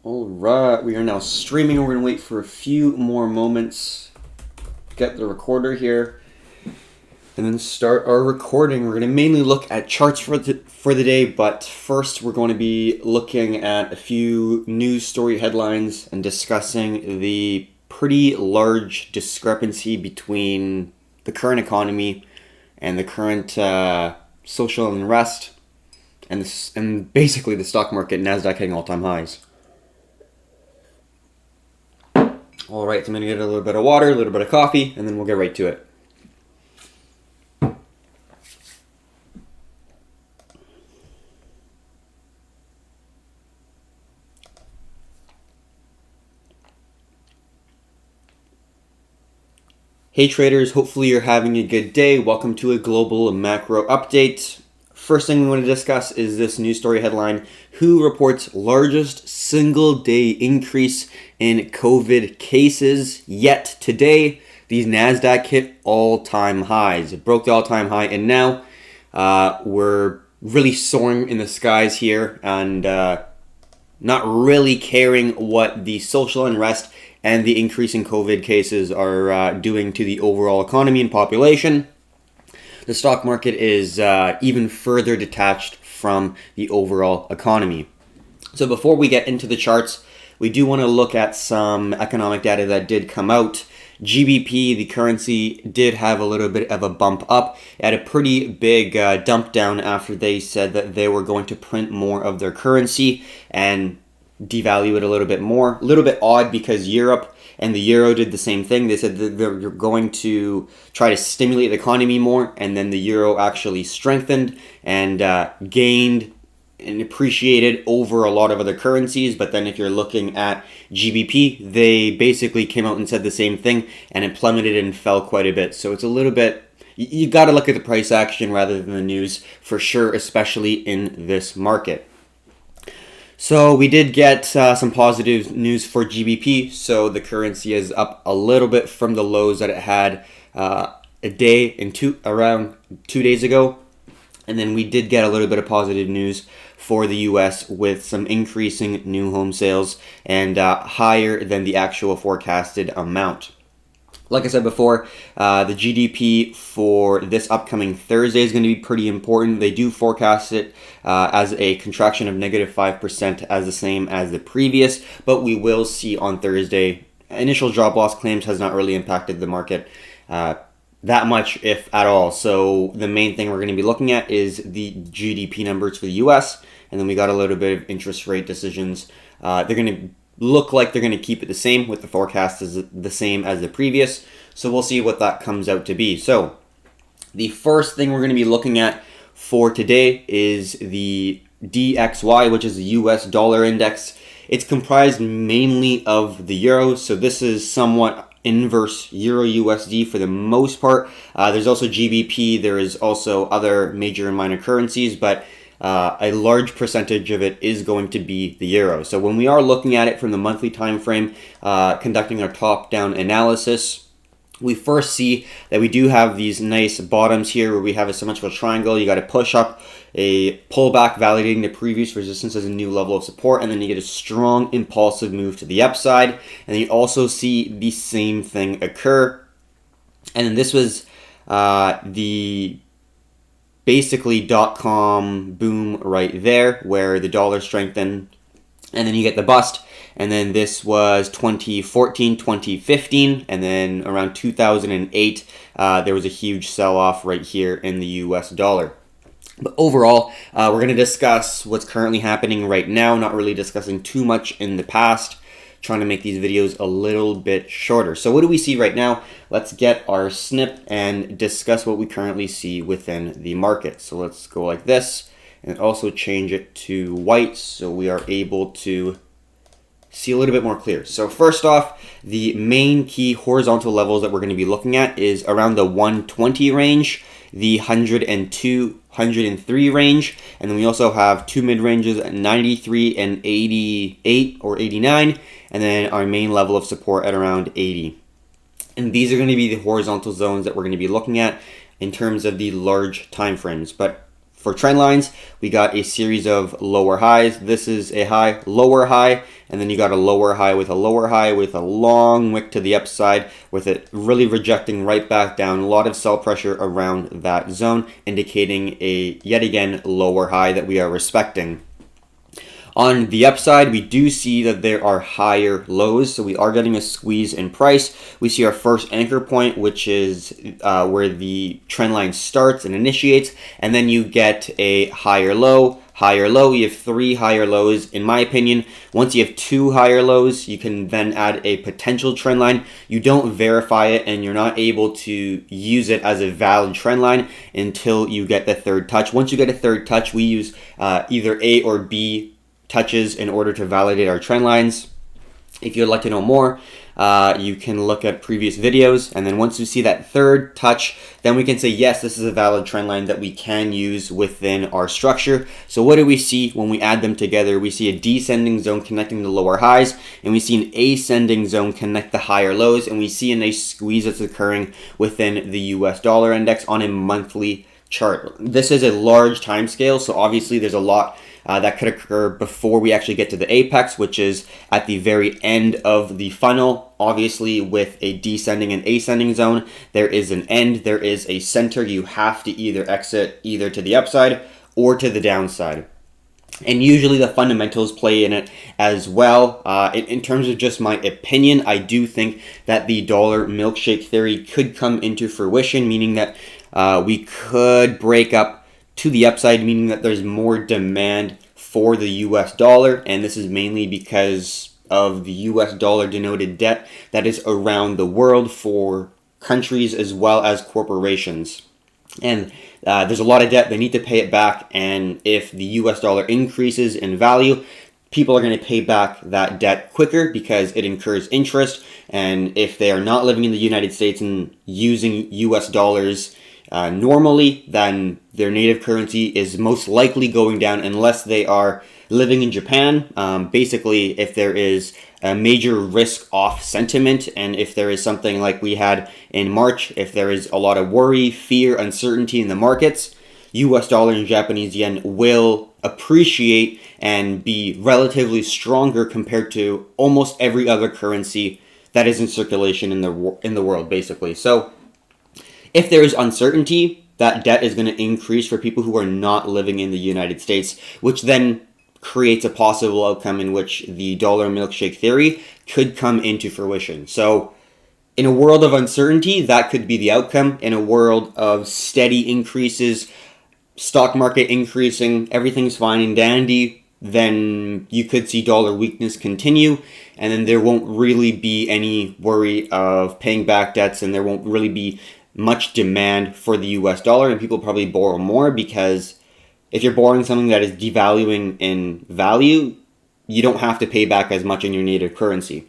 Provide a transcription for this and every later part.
All right, we are now streaming. We're going to wait for a few more moments, get the recorder here, and then start our recording. We're going to mainly look at charts for the day, but first we're going to be looking at a few news story headlines and discussing the pretty large discrepancy between the current economy and the current social unrest and basically the stock market, NASDAQ hitting all-time highs. All right, so I'm going to get a little bit of water, a little bit of coffee, and then we'll get right to it. Hey traders, hopefully you're having a good day. Welcome to a global macro update. First thing we want to discuss is this news story headline: WHO reports largest single day increase in COVID cases yet today. These NASDAQ hit all-time highs. It broke the all-time high, and now we're really soaring in the skies here and not really caring what the social unrest and the increase in COVID cases are doing to the overall economy and population. The stock market is even further detached from the overall economy. So before we get into the charts, we do want to look at some economic data that did come out. GBP, the currency, did have a little bit of a bump up. It had a pretty big dump down after they said that they were going to print more of their currency and devalue it a little bit more. A little bit odd because Europe and the euro did the same thing. They said that they're going to try to stimulate the economy more, and then the euro actually strengthened and gained and appreciated over a lot of other currencies. But then if you're looking at GBP, they basically came out and said the same thing, and it plummeted and fell quite a bit. So it's a little bit, you got to look at the price action rather than the news for sure, especially in this market. So we did get some positive news for GBP. So the currency is up a little bit from the lows that it had around 2 days ago. And then we did get a little bit of positive news for the US with some increasing new home sales and higher than the actual forecasted amount. Like I said before, the GDP for this upcoming Thursday is going to be pretty important. They do forecast it as a contraction of -5%, as the same as the previous, but we will see on Thursday. Initial job loss claims has not really impacted the market that much, if at all. So the main thing we're going to be looking at is the GDP numbers for the US, and then we got a little bit of interest rate decisions. They're going to look like they're going to keep it the same, with the forecast is the same as the previous. So we'll see what that comes out to be. So the first thing we're going to be looking at for today is the DXY, which is the US dollar index. It's comprised mainly of the euro, so this is somewhat inverse euro USD for the most part. There's also GBP, there is also other major and minor currencies, but a large percentage of it is going to be the euro. So when we are looking at it from the monthly time frame, conducting our top-down analysis, we first see that we do have these nice bottoms here where we have a symmetrical triangle. You got to push up, a pullback validating the previous resistance as a new level of support, and then you get a strong impulsive move to the upside. And you also see the same thing occur. And then this was the basically dot-com boom right there, where the dollar strengthened, and then you get the bust. And then this was 2014, 2015, and then around 2008, there was a huge sell-off right here in the US dollar. But overall, we're going to discuss what's currently happening right now, not really discussing too much in the past, trying to make these videos a little bit shorter. So what do we see right now? Let's get our snip and discuss what we currently see within the market. So let's go like this and also change it to white so we are able to see a little bit more clear. So first off, the main key horizontal levels that we're going to be looking at is around the 120 range, the 102, 103 range, and then we also have two mid ranges at 93 and 88 or 89, and then our main level of support at around 80. And these are going to be the horizontal zones that we're going to be looking at in terms of the large time frames. But for trend lines, we got a series of lower highs. This is a high, lower high, and then you got a lower high with a long wick to the upside, with it really rejecting right back down. A lot of sell pressure around that zone, indicating a yet again lower high that we are respecting. On the upside, we do see that there are higher lows, so we are getting a squeeze in price. We see our first anchor point, which is where the trend line starts and initiates, and then you get a higher low, higher low. You have 3 higher lows. In my opinion, once you have 2 higher lows, you can then add a potential trend line. You don't verify it, and you're not able to use it as a valid trend line until you get the third touch. Once you get a third touch, we use either A or B touches in order to validate our trend lines. If you'd like to know more, you can look at previous videos, and then once you see that third touch, then we can say, yes, this is a valid trend line that we can use within our structure. So what do we see when we add them together? We see a descending zone connecting the lower highs, and we see an ascending zone connect the higher lows, and we see a nice squeeze that's occurring within the US dollar index on a monthly chart. This is a large time scale, so obviously there's a lot that could occur before we actually get to the apex, which is at the very end of the funnel. Obviously, with a descending and ascending zone, there is an end, there is a center. You have to either exit either to the upside or to the downside. And usually the fundamentals play in it as well. In terms of just my opinion, I do think that the dollar milkshake theory could come into fruition, meaning that we could break up to the upside, meaning that there's more demand for the US dollar, and this is mainly because of the US dollar denoted debt that is around the world for countries as well as corporations. And there's a lot of debt, they need to pay it back, and if the US dollar increases in value, people are going to pay back that debt quicker because it incurs interest, and if they are not living in the United States and using US dollars normally, then their native currency is most likely going down unless they are living in Japan. Basically, if there is a major risk off sentiment, and if there is something like we had in March, if there is a lot of worry, fear, uncertainty in the markets, US dollar and Japanese yen will appreciate and be relatively stronger compared to almost every other currency that is in circulation in the world, basically. So if there is uncertainty, that debt is going to increase for people who are not living in the United States, which then creates a possible outcome in which the dollar milkshake theory could come into fruition. So in a world of uncertainty, that could be the outcome. In a world of steady increases, stock market increasing, everything's fine and dandy, then you could see dollar weakness continue, and then there won't really be any worry of paying back debts, and there won't really be much demand for the US dollar, and people probably borrow more, because if you're borrowing something that is devaluing in value, you don't have to pay back as much in your native currency.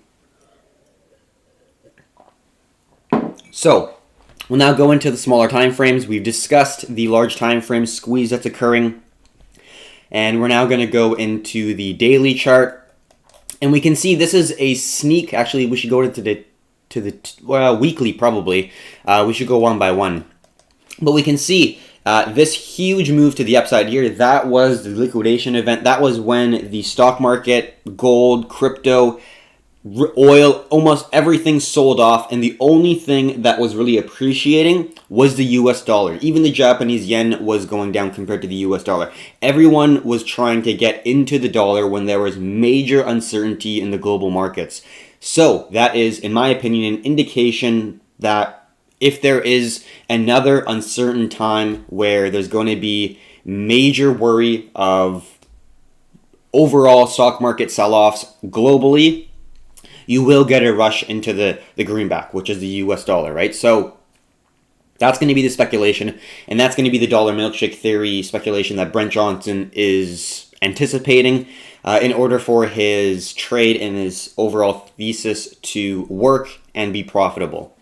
So we'll now go into the smaller time frames. We've discussed the large time frame squeeze that's occurring, and we're now going to go into the daily chart, and we can see this is a sneak. Actually, we should go to the weekly, probably. We should go one by one. But we can see this huge move to the upside here. That was the liquidation event. That was when the stock market, gold, crypto, oil, almost everything sold off, and the only thing that was really appreciating was the US dollar. Even the Japanese yen was going down compared to the US dollar. Everyone was trying to get into the dollar when there was major uncertainty in the global markets. So that is, in my opinion, an indication that if there is another uncertain time where there's going to be major worry of overall stock market sell-offs globally, you will get a rush into the greenback, which is the US dollar, right? So that's going to be the speculation, and that's going to be the dollar milkshake theory speculation that Brent Johnson is anticipating in order for his trade and his overall thesis to work and be profitable.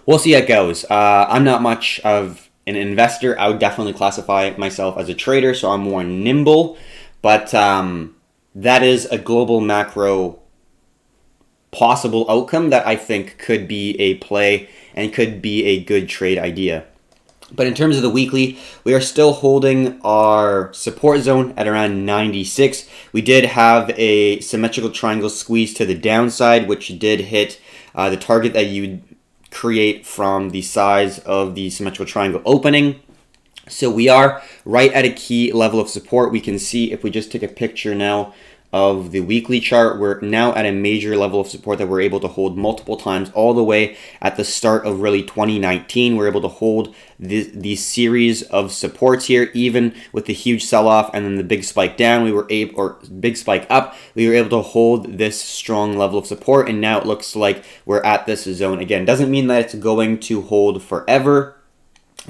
We'll see how it goes. I'm not much of an investor. I would definitely classify myself as a trader, so I'm more nimble, but that is a global macro possible outcome that I think could be a play and could be a good trade idea. But in terms of the weekly, we are still holding our support zone at around 96. We did have a symmetrical triangle squeeze to the downside, which did hit the target that you create from the size of the symmetrical triangle opening. So we are right at a key level of support. We can see if we just take a picture now of the weekly chart, we're now at a major level of support that we're able to hold multiple times all the way at the start of really 2019. We're able to hold these series of supports here, even with the huge sell-off and then the big spike down, big spike up, we were able to hold this strong level of support, and now it looks like we're at this zone again. Doesn't mean that it's going to hold forever,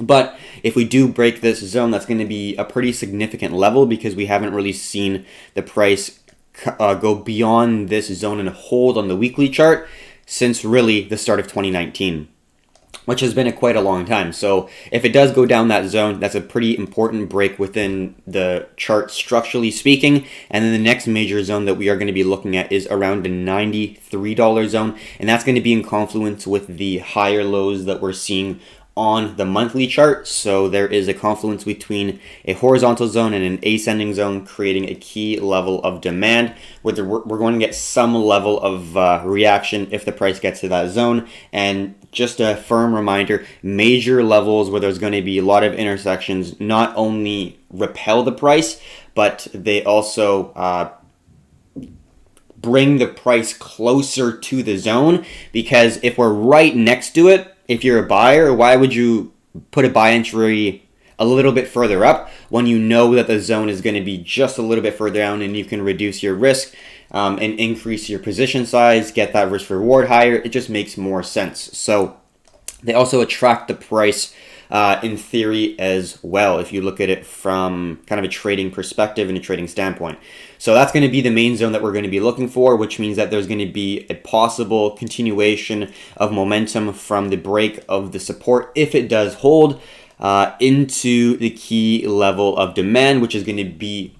but if we do break this zone, that's going to be a pretty significant level because we haven't really seen the price go beyond this zone and hold on the weekly chart since really the start of 2019, which has been quite a long time. So if it does go down that zone, that's a pretty important break within the chart structurally speaking. And then the next major zone that we are going to be looking at is around the $93 zone, and that's going to be in confluence with the higher lows that we're seeing on the monthly chart. So there is a confluence between a horizontal zone and an ascending zone, creating a key level of demand where we're going to get some level of reaction if the price gets to that zone. And just a firm reminder, major levels where there's going to be a lot of intersections not only repel the price, but they also bring the price closer to the zone, because if we're right next to it, if you're a buyer, why would you put a buy entry a little bit further up when you know that the zone is going to be just a little bit further down, and you can reduce your risk and increase your position size, get that risk reward higher? It just makes more sense. So they also attract the price in theory as well, if you look at it from kind of a trading perspective and a trading standpoint. So that's going to be the main zone that we're going to be looking for, which means that there's going to be a possible continuation of momentum from the break of the support, if it does hold, into the key level of demand, which is going to be,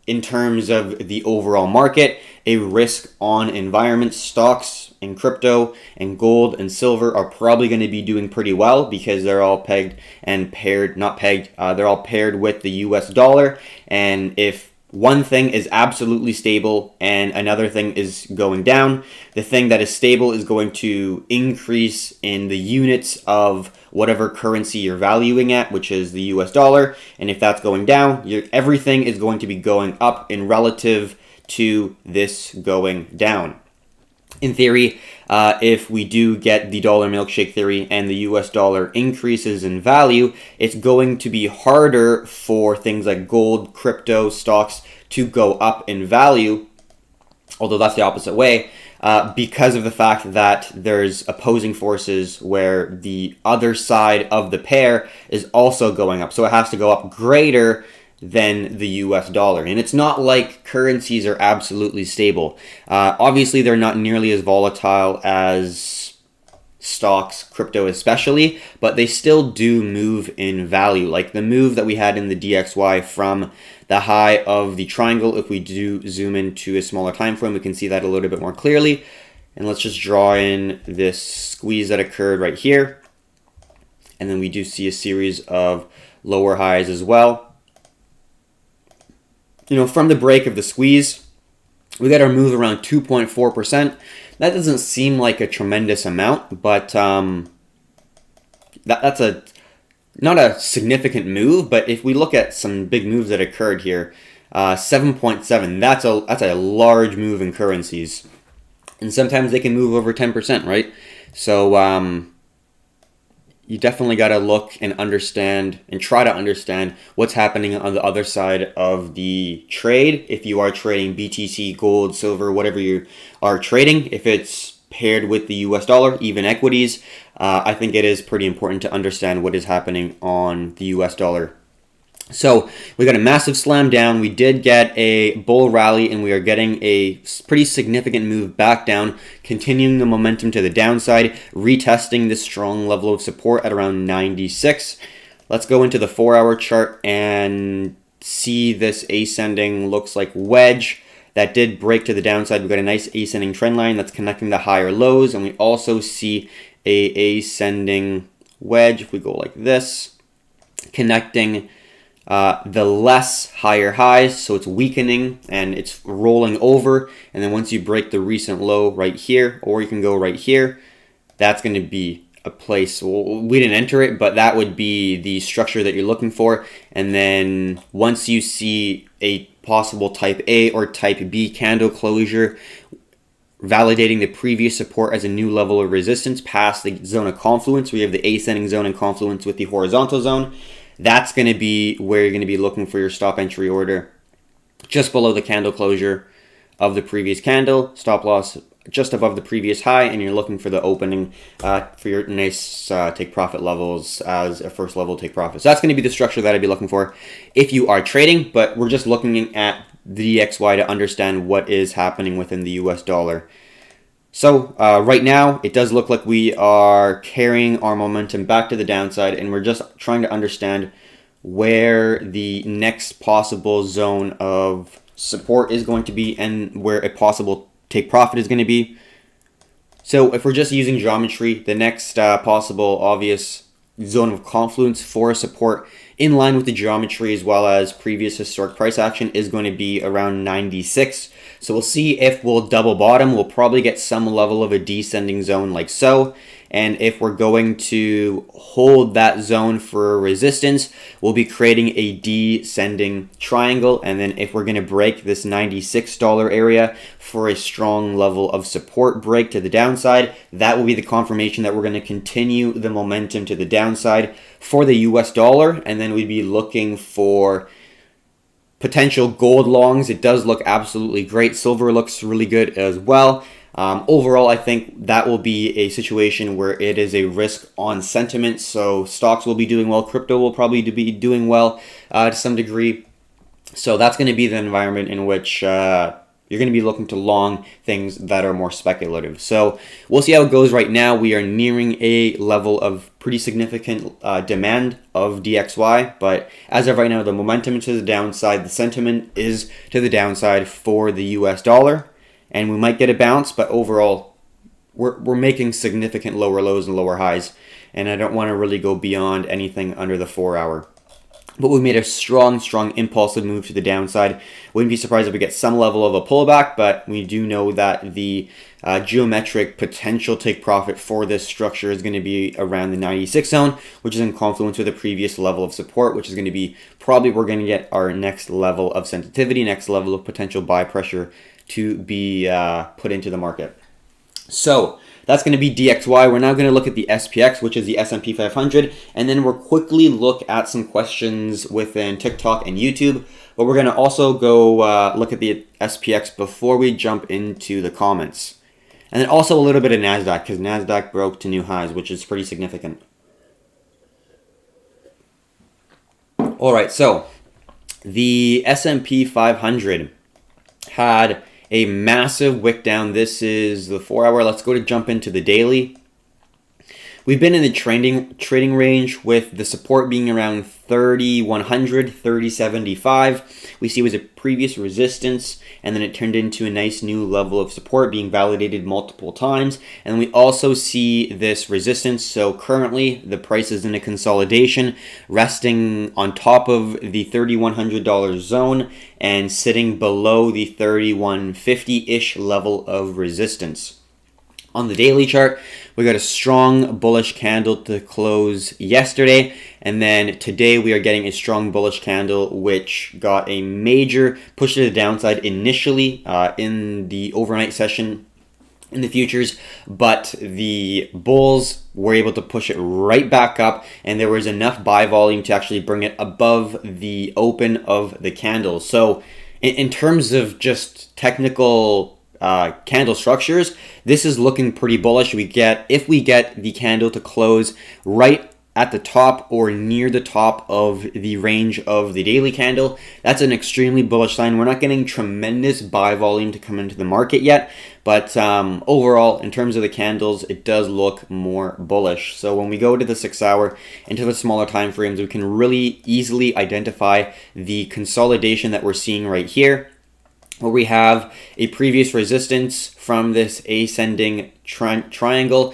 in terms of the overall market, a risk on environment. Stocks and crypto and gold and silver are probably going to be doing pretty well because they're all pegged and paired, not pegged, they're all paired with the US dollar. And if one thing is absolutely stable and another thing is going down, the thing that is stable is going to increase in the units of whatever currency you're valuing at, which is the US dollar. And if that's going down, everything is going to be going up in relative to this going down. In theory, if we do get the dollar milkshake theory and the US dollar increases in value, it's going to be harder for things like gold, crypto, stocks to go up in value, although that's the opposite way, because of the fact that there's opposing forces where the other side of the pair is also going up. So it has to go up greater than the US dollar. And it's not like currencies are absolutely stable. Obviously, they're not nearly as volatile as stocks, crypto especially, but they still do move in value. Like the move that we had in the DXY from the high of the triangle, if we do zoom into a smaller time frame, we can see that a little bit more clearly. And let's just draw in this squeeze that occurred right here. And then we do see a series of lower highs as well. You know, from the break of the squeeze, we got our move around 2.4%. That doesn't seem like a tremendous amount, but that's not a significant move. But if we look at some big moves that occurred here, 7.7, that's a large move in currencies, and sometimes they can move over 10%, right? So you definitely got to look and understand and try to understand what's happening on the other side of the trade. If you are trading BTC, gold, silver, whatever you are trading, if it's paired with the US dollar, even equities, I think it is pretty important to understand what is happening on the US dollar. So we got a massive slam down. We did get a bull rally, and we are getting a pretty significant move back down, continuing the momentum to the downside, retesting this strong level of support at around 96. Let's go into the 4-hour chart and see this ascending, looks like wedge that did break to the downside. We've got a nice ascending trend line that's connecting the higher lows, and we also see a ascending wedge. If we go like this, connecting the less higher highs, so it's weakening and it's rolling over. And then once you break the recent low right here, or you can go right here, that's going to be a place, well, we didn't enter it, but that would be the structure that you're looking for. And then once you see a possible type A or type B candle closure validating the previous support as a new level of resistance past the zone of confluence, we have the ascending zone and confluence with the horizontal zone. That's going to be where you're going to be looking for your stop entry order, just below the candle closure of the previous candle, stop loss just above the previous high, and you're looking for the opening for your nice take profit levels as a first level take profit. So that's going to be the structure that I'd be looking for if you are trading, but we're just looking at the DXY to understand what is happening within the US dollar. So right now, it does look like we are carrying our momentum back to the downside, and we're just trying to understand where the next possible zone of support is going to be and where a possible take profit is going to be. So if we're just using geometry, the next possible obvious zone of confluence for support in line with the geometry as well as previous historic price action is going to be around 96. So we'll see if we'll double bottom. We'll probably get some level of a descending zone like so. And if we're going to hold that zone for resistance, we'll be creating a descending triangle. And then if we're going to break this $96 area for a strong level of support break to the downside, that will be the confirmation that we're going to continue the momentum to the downside for the US dollar. And then we'd be looking for potential gold longs. It does look absolutely great. Silver looks really good as well. Overall, I think that will be a situation where it is a risk on sentiment. So stocks will be doing well. Crypto will probably be doing well to some degree. So that's going to be the environment in which you're going to be looking to long things that are more speculative. So we'll see how it goes right now. We are nearing a level of pretty significant demand of DXY. But as of right now, the momentum is to the downside. The sentiment is to the downside for the US dollar. And we might get a bounce, but overall, we're making significant lower lows and lower highs. And I don't want to really go beyond anything under the 4 hour. But we made a strong impulsive move to the downside. Wouldn't be surprised if we get some level of a pullback, but we do know that the geometric potential take profit for this structure is going to be around the 96 zone, which is in confluence with the previous level of support, which is going to be probably we're going to get our next level of sensitivity, next level of potential buy pressure to be put into the market. So that's going to be DXY. We're now going to look at the SPX, which is the S&P 500, and then we'll quickly look at some questions within TikTok and YouTube. But we're going to also go look at the SPX before we jump into the comments. And then also a little bit of NASDAQ, because NASDAQ broke to new highs, which is pretty significant. All right, so the S&P 500 had a massive wick down. This is the 4 hour. Let's go to jump into the daily. We've been in the trading range with the support being around 3,100, 3,075. We see it was a previous resistance, and then it turned into a nice new level of support being validated multiple times. And we also see this resistance. So currently the price is in a consolidation, resting on top of the $3,100 zone and sitting below the 3,150-ish level of resistance. On the daily chart, we got a strong bullish candle to close yesterday, and then today we are getting a strong bullish candle which got a major push to the downside initially in the overnight session in the futures, but the bulls were able to push it right back up, and there was enough buy volume to actually bring it above the open of the candle. So in terms of just technical candle structures, this is looking pretty bullish. If we get the candle to close right at the top or near the top of the range of the daily candle, that's an extremely bullish sign. We're not getting tremendous buy volume to come into the market yet, but overall, in terms of the candles, it does look more bullish. So when we go to the 6 hour, into the smaller time frames, we can really easily identify the consolidation that we're seeing right here. where we have a previous resistance from this ascending triangle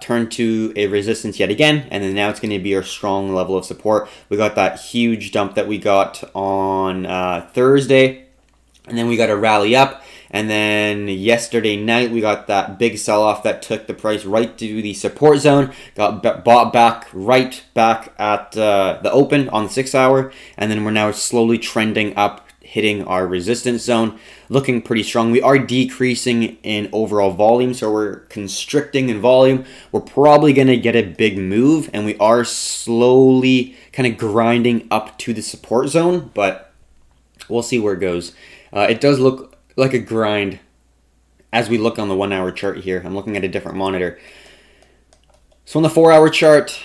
turned to a resistance yet again, and then now it's going to be our strong level of support. We got that huge dump that we got on Thursday, and then we got a rally up, and then yesterday night we got that big sell-off that took the price right to the support zone, got bought back right back at the open on the 6 hour, and then we're now slowly trending up, hitting our resistance zone, looking pretty strong. We are decreasing in overall volume, so we're constricting in volume. We're probably going to get a big move, and we are slowly kind of grinding up to the support zone, but we'll see where it goes. It does look like a grind as we look on the 1 hour chart here. I'm looking at a different monitor. So on the 4 hour chart,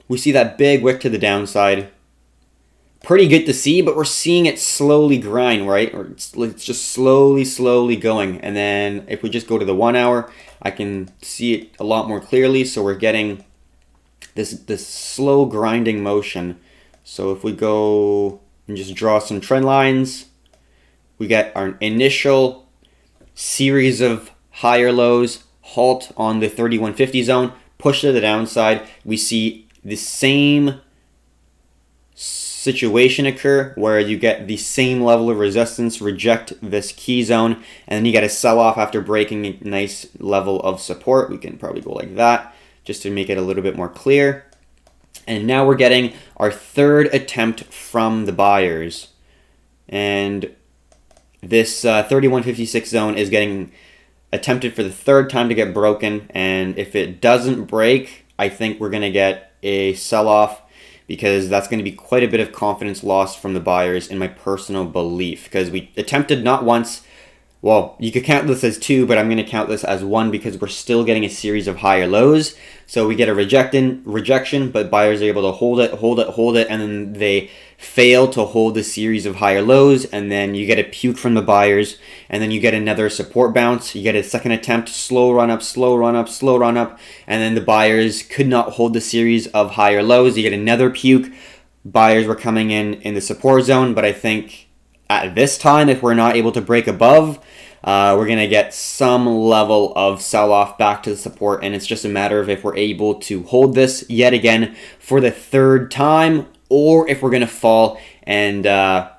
we see that big wick to the downside. Pretty good to see, but we're seeing it slowly grind, right? Or it's just slowly going. And then if we just go to the 1 hour, I can see it a lot more clearly. So we're getting this slow grinding motion. So if we go and just draw some trend lines, we get our initial series of higher lows, halt on the 3150 zone, push to the downside. We see the same situation occur where you get the same level of resistance, reject this key zone, and then you get a sell-off after breaking a nice level of support. We can probably go like that just to make it a little bit more clear. And now we're getting our third attempt from the buyers. And this 3156 zone is getting attempted for the third time to get broken. And if it doesn't break, I think we're going to get a sell-off, because that's going to be quite a bit of confidence lost from the buyers, in my personal belief, because we attempted not once. Well, you could count this as two, but I'm going to count this as one because we're still getting a series of higher lows. So we get a rejection, but buyers are able to hold it, and then they fail to hold the series of higher lows, and then you get a puke from the buyers, and then you get another support bounce. You get a second attempt, slow run up, and then the buyers could not hold the series of higher lows. You get another puke. Buyers were coming in the support zone, but I think at this time, if we're not able to break above, we're going to get some level of sell-off back to the support, and it's just a matter of if we're able to hold this yet again for the third time, or if we're going to fall and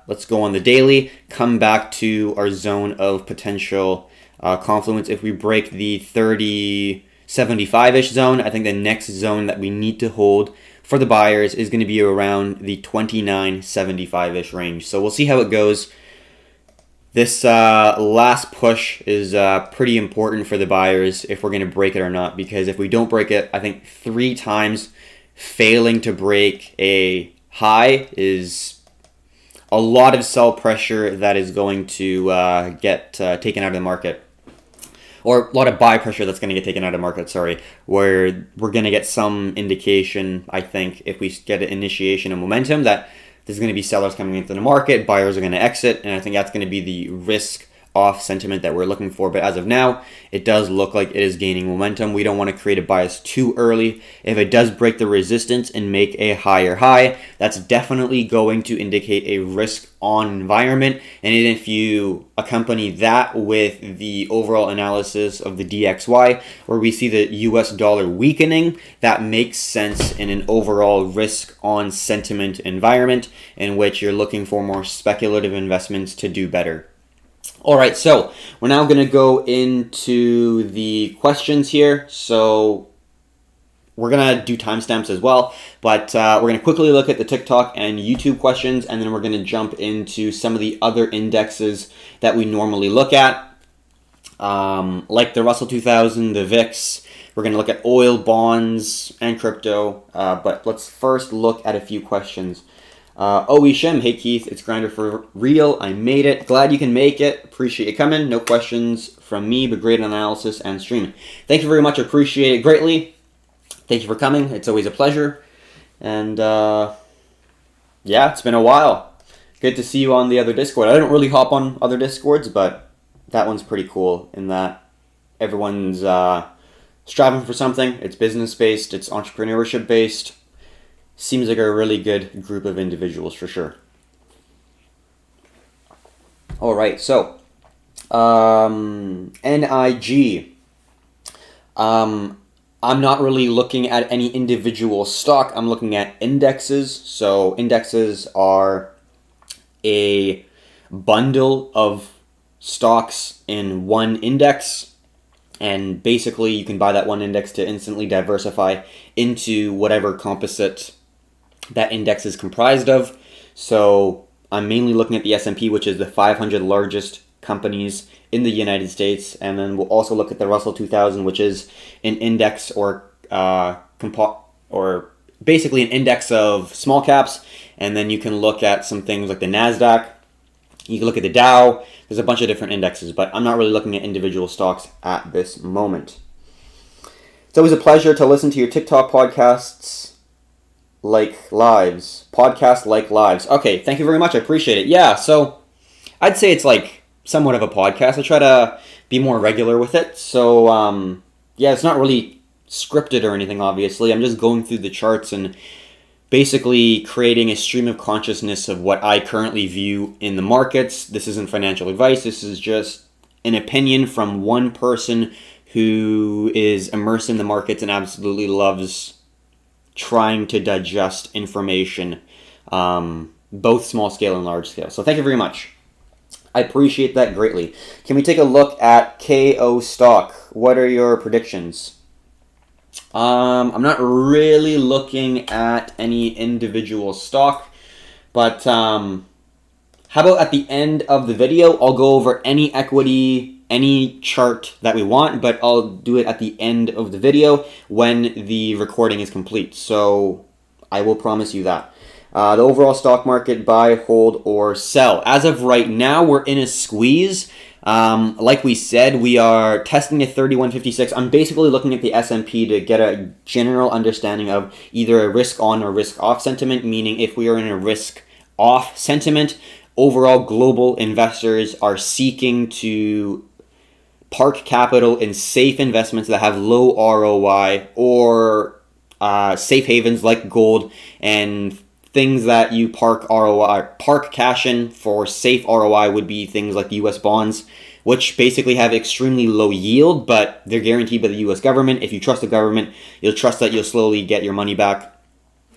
let's go on the daily, come back to our zone of potential confluence. If we break the 3075-ish zone, I think the next zone that we need to hold for the buyers is going to be around the 2975-ish range. So we'll see how it goes. This last push is pretty important for the buyers if we're going to break it or not, because if we don't break it, I think 3 times failing to break a high is a lot of sell pressure that is going to get taken out of the market. Or a lot of buy pressure that's going to get taken out of market, where we're going to get some indication, I think, if we get an initiation of momentum, that there's going to be sellers coming into the market, buyers are going to exit, and I think that's going to be the risk off sentiment that we're looking for. But as of now, it does look like it is gaining momentum. We don't want to create a bias too early. If it does break the resistance and make a higher high, that's definitely going to indicate a risk on environment. And if you accompany that with the overall analysis of the DXY, where we see the US dollar weakening, that makes sense in an overall risk on sentiment environment in which you're looking for more speculative investments to do better. All right, so we're now going to go into the questions here. So we're going to do timestamps as well, but we're going to quickly look at the TikTok and YouTube questions, and then we're going to jump into some of the other indexes that we normally look at, like the Russell 2000, the VIX. We're going to look at oil, bonds, and crypto, but let's first look at a few questions. Shim, hey Keith, it's Grinder for real. I made it. Glad you can make it. Appreciate you coming. No questions from me, but great analysis and streaming. Thank you very much. Appreciate it greatly. Thank you for coming. It's always a pleasure. And yeah, it's been a while. Good to see you on the other Discord. I don't really hop on other Discords, but that one's pretty cool in that everyone's striving for something. It's business based. It's entrepreneurship based. Seems like a really good group of individuals for sure. All right, so NIG. I'm not really looking at any individual stock. I'm looking at indexes. So indexes are a bundle of stocks in one index. And basically, you can buy that one index to instantly diversify into whatever composite that index is comprised of. So I'm mainly looking at the S&P, which is the 500 largest companies in the United States, and then we'll also look at the Russell 2000, which is an index or basically an index of small caps. And then you can look at some things like the Nasdaq. You can look at the Dow. There's a bunch of different indexes, but I'm not really looking at individual stocks at this moment. It's always a pleasure to listen to your TikTok podcasts like lives. Podcast like lives. Okay, thank you very much. I appreciate it. Yeah, so I'd say it's like somewhat of a podcast. I try to be more regular with it. So, yeah, it's not really scripted or anything, obviously. I'm just going through the charts and basically creating a stream of consciousness of what I currently view in the markets. This isn't financial advice. This is just an opinion from one person who is immersed in the markets and absolutely loves trying to digest information, both small scale and large scale. So thank you very much. I appreciate that greatly. Can we take a look at KO stock? What are your predictions? I'm not really looking at any individual stock, but how about at the end of the video, I'll go over any equity, any chart that we want, but I'll do it at the end of the video when the recording is complete. So I will promise you that. The overall stock market, buy, hold, or sell. As of right now, we're in a squeeze. Like we said, we are testing at 31.56. I'm basically looking at the S&P to get a general understanding of either a risk on or risk off sentiment, meaning if we are in a risk off sentiment, overall global investors are seeking to park capital in safe investments that have low ROI or safe havens like gold and things that you park cash in for safe ROI would be things like US bonds, which basically have extremely low yield, but they're guaranteed by the US government. If you trust the government, you'll trust that you'll slowly get your money back.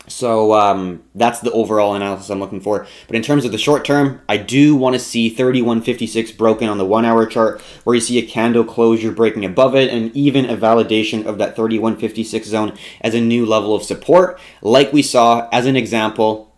So that's the overall analysis I'm looking for. But in terms of the short term, I do want to see 31.56 broken on the 1 hour chart, where you see a candle closure breaking above it, and even a validation of that 31.56 zone as a new level of support. Like we saw as an example,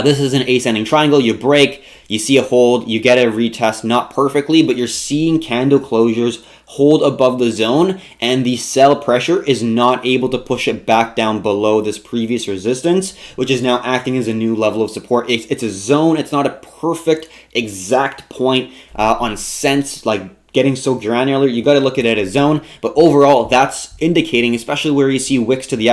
this is an ascending triangle. You break, you see a hold, you get a retest, not perfectly, but you're seeing candle closures hold above the zone, and the sell pressure is not able to push it back down below this previous resistance, which is now acting as a new level of support. It's a zone. It's not a perfect exact point on cents, like getting so granular. You got to look at it as a zone, but overall that's indicating, especially where you see wicks to the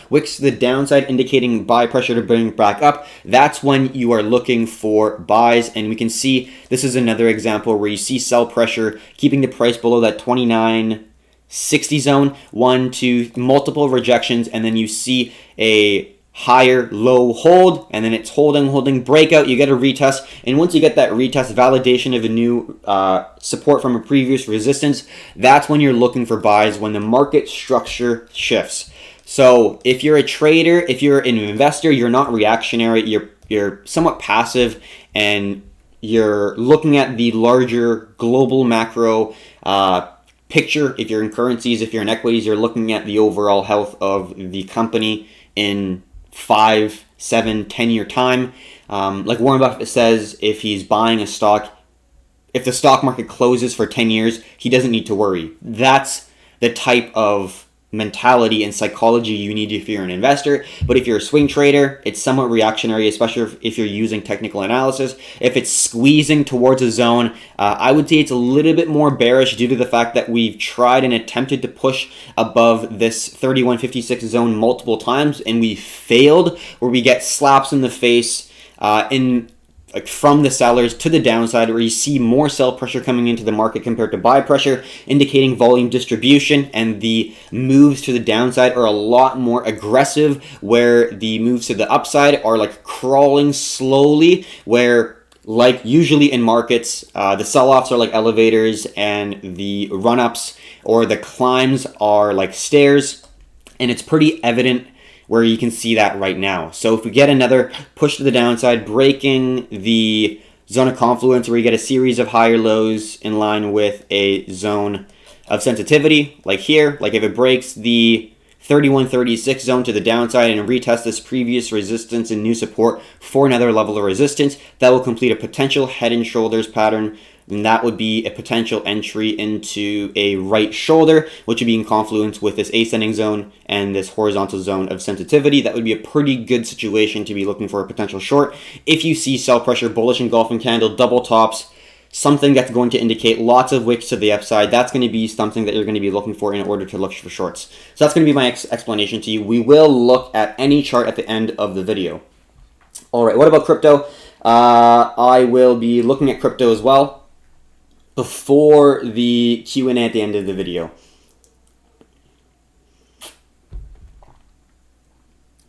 wicks to the downside, indicating buy pressure to bring back up. That's when you are looking for buys, and we can see this is another example where you see sell pressure keeping the price below that 29.60 zone, 1, 2, multiple rejections, and then you see a higher low hold, and then it's holding breakout. You get a retest, and once you get that retest, validation of a new support from a previous resistance, that's when you're looking for buys, when the market structure shifts. So if you're a trader, if you're an investor, you're not reactionary, you're somewhat passive, and you're looking at the larger global macro picture. If you're in currencies, if you're in equities, you're looking at the overall health of the company in 5, 7, 10-year time. Like Warren Buffett says, if he's buying a stock, if the stock market closes for 10 years, he doesn't need to worry. That's the type of mentality and psychology you need if you're an investor. But if you're a swing trader, it's somewhat reactionary, especially if you're using technical analysis. If it's squeezing towards a zone, I would say it's a little bit more bearish due to the fact that we've tried and attempted to push above this 31.56 zone multiple times, and we failed, where we get slaps in the face from the sellers to the downside, where you see more sell pressure coming into the market compared to buy pressure, indicating volume distribution, and the moves to the downside are a lot more aggressive, where the moves to the upside are like crawling slowly, where like usually in markets, the sell-offs are like elevators and the run-ups or the climbs are like stairs, and it's pretty evident where you can see that right now. So if we get another push to the downside, breaking the zone of confluence where you get a series of higher lows in line with a zone of sensitivity, like here, like if it breaks the 3136 zone to the downside and retest this previous resistance and new support for another level of resistance, that will complete a potential head and shoulders pattern, and that would be a potential entry into a right shoulder, which would be in confluence with this ascending zone and this horizontal zone of sensitivity. That would be a pretty good situation to be looking for a potential short. If you see sell pressure, bullish engulfing candle, double tops, something that's going to indicate lots of wicks to the upside, that's going to be something that you're going to be looking for in order to look for shorts. So that's going to be my explanation to you. We will look at any chart at the end of the video. All right, what about crypto? I will be looking at crypto as well before the Q&A at the end of the video.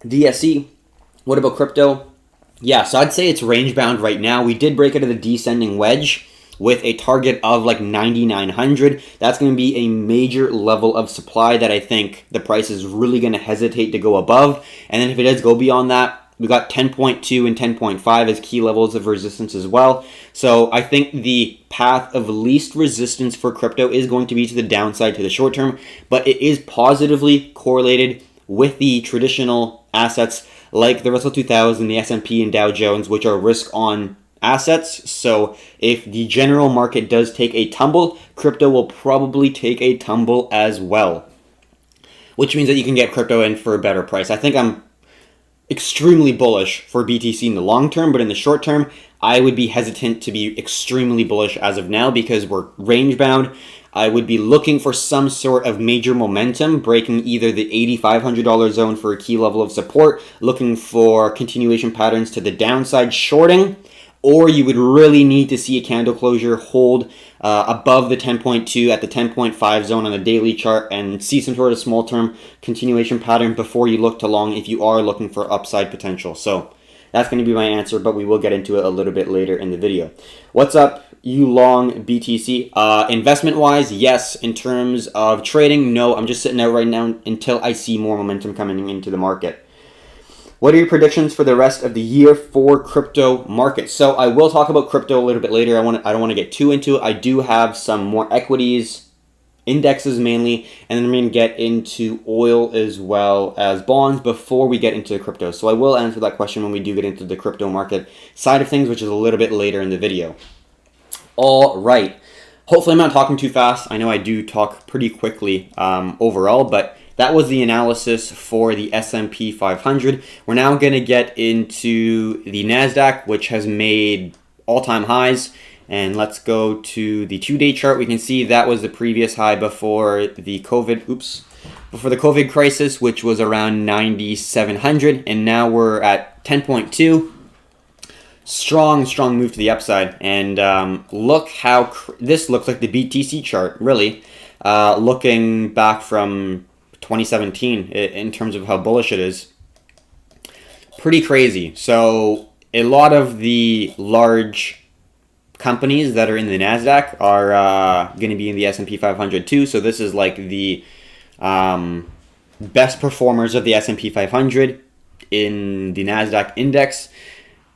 DSE, what about crypto? Yeah, so I'd say it's range bound right now. We did break out of the descending wedge with a target of like 9,900. That's going to be a major level of supply that I think the price is really going to hesitate to go above. And then if it does go beyond that, we got 10.2 and 10.5 as key levels of resistance as well. So I think the path of least resistance for crypto is going to be to the downside to the short term, but it is positively correlated with the traditional assets like the Russell 2000, the S&P, and Dow Jones, which are risk-on assets. So if the general market does take a tumble, crypto will probably take a tumble as well, which means that you can get crypto in for a better price. I think I'm extremely bullish for BTC in the long term, but in the short term, I would be hesitant to be extremely bullish as of now because we're range bound. I would be looking for some sort of major momentum, breaking either the $8,500 zone for a key level of support, looking for continuation patterns to the downside shorting, or you would really need to see a candle closure hold above the 10.2 at the 10.5 zone on the daily chart and see some sort of small term continuation pattern before you look to long if you are looking for upside potential. So that's going to be my answer, but we will get into it a little bit later in the video. What's up, you long BTC? Investment-wise, yes. In terms of trading, no. I'm just sitting out right now until I see more momentum coming into the market. What are your predictions for the rest of the year for crypto market? So I will talk about crypto a little bit later. I don't want to get too into it. I do have some more equities, indexes mainly, and then I'm going to get into oil as well as bonds before we get into crypto. So I will answer that question when we do get into the crypto market side of things, which is a little bit later in the video. All right. Hopefully I'm not talking too fast. I know I do talk pretty quickly overall, but that was the analysis for the S&P 500. We're now going to get into the NASDAQ, which has made all-time highs. And let's go to the 2-day chart. We can see that was the previous high before the COVID crisis, which was around 9,700. And now we're at 10.2. Strong move to the upside. And look how this looks like the BTC chart, really. Looking back from 2017 in terms of how bullish it is. Pretty crazy. So a lot of the large companies that are in the NASDAQ are going to be in the S&P 500 too. So this is like the best performers of the S&P 500 in the NASDAQ index.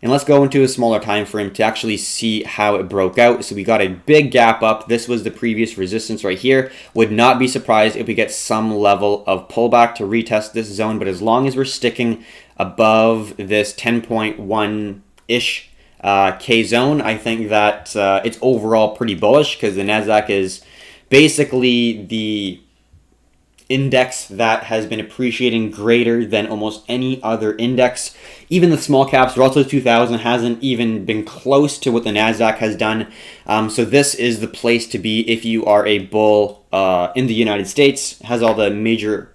And let's go into a smaller time frame to actually see how it broke out. So we got a big gap up. This was the previous resistance right here. Would not be surprised if we get some level of pullback to retest this zone. But as long as we're sticking above this 10.1-ish K zone, I think that it's overall pretty bullish because the NASDAQ is basically the index that has been appreciating greater than almost any other index. Even the small caps, Russell 2000 hasn't even been close to what the NASDAQ has done. So this is the place to be if you are a bull in the United States. It has all the major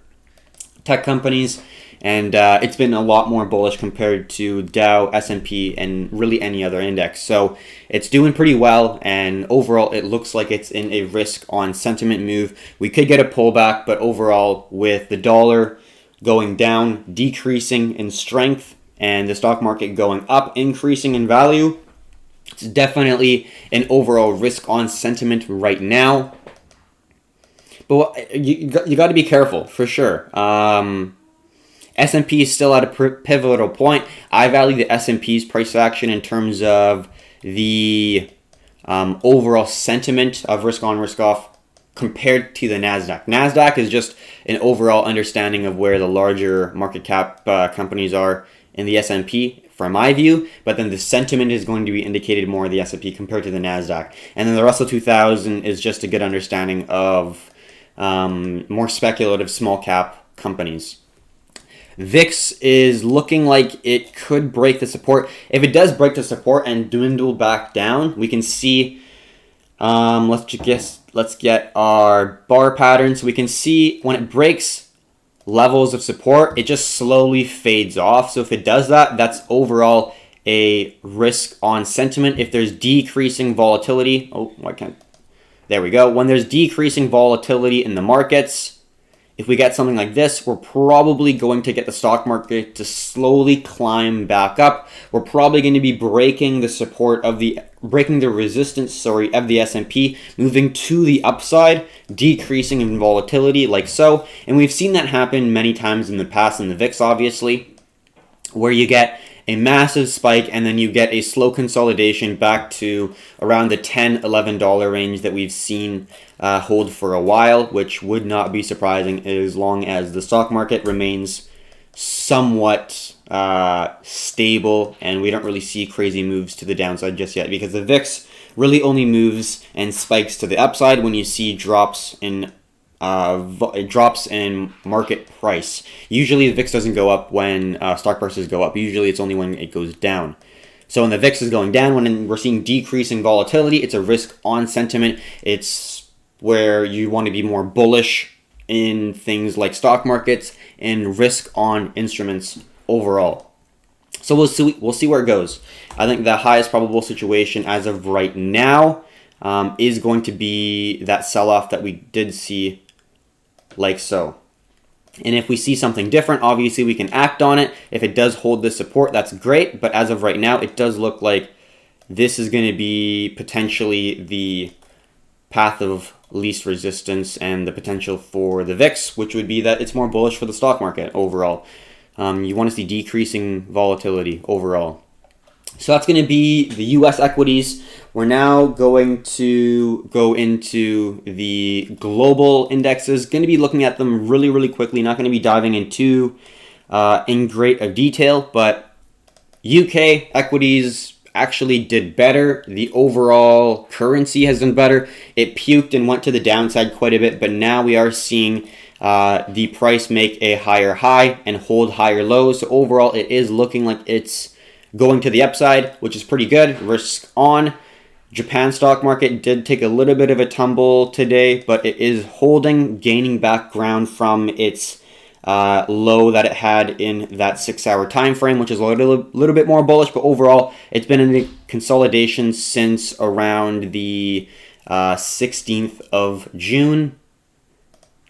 tech companies. And it's been a lot more bullish compared to Dow, S&P, and really any other index. So it's doing pretty well, and overall it looks like it's in a risk-on sentiment move. We could get a pullback, but overall with the dollar going down, decreasing in strength, and the stock market going up, increasing in value, It's definitely an overall risk on sentiment right now. But you got to be careful for sure. S&P is still at a pivotal point. I value the S&P's price action in terms of the overall sentiment of risk on, risk off compared to the NASDAQ. NASDAQ is just an overall understanding of where the larger market cap companies are in the S&P, from my view, but then the sentiment is going to be indicated more in the S&P compared to the NASDAQ. And then the Russell 2000 is just a good understanding of more speculative small cap companies. VIX is looking like it could break the support. If it does break the support and dwindle back down, we can see, let's get our bar pattern. So we can see when it breaks levels of support, it just slowly fades off. So if it does that, that's overall a risk on sentiment. If there's decreasing volatility, there we go. When there's decreasing volatility in the markets, if we get something like this, we're probably going to get the stock market to slowly climb back up. We're probably going to be breaking the resistance, of the S&P, moving to the upside, decreasing in volatility like so. And we've seen that happen many times in the past in the VIX, obviously, where you get a massive spike and then you get a slow consolidation back to around the $10, $11 range that we've seen hold for a while, which would not be surprising as long as the stock market remains somewhat stable and we don't really see crazy moves to the downside just yet, because the VIX really only moves and spikes to the upside when you see drops in market price. Usually the VIX doesn't go up when stock prices go up. Usually it's only when it goes down. So when the VIX is going down, when we're seeing decreasing volatility, it's a risk on sentiment. It's where you want to be more bullish in things like stock markets and risk on instruments overall. So we'll see where it goes. I think the highest probable situation as of right now is going to be that sell-off that we did see like so. And if we see something different, obviously we can act on it. If it does hold this support, that's great. But as of right now, it does look like this is going to be potentially the path of least resistance and the potential for the VIX, which would be that it's more bullish for the stock market overall. You want to see decreasing volatility overall. So that's going to be the U.S. equities. We're now going to go into the global indexes. Going to be looking at them really, really quickly. Not going to be diving into in great detail, but UK equities actually did better. The overall currency has done better. It puked and went to the downside quite a bit, but now we are seeing the price make a higher high and hold higher lows. So overall, it is looking like it's going to the upside, which is pretty good. Risk on. Japan stock market did take a little bit of a tumble today, but it is holding, gaining back ground from its low that it had in that 6-hour time frame, which is a little bit more bullish. But overall, it's been in the consolidation since around the 16th of June.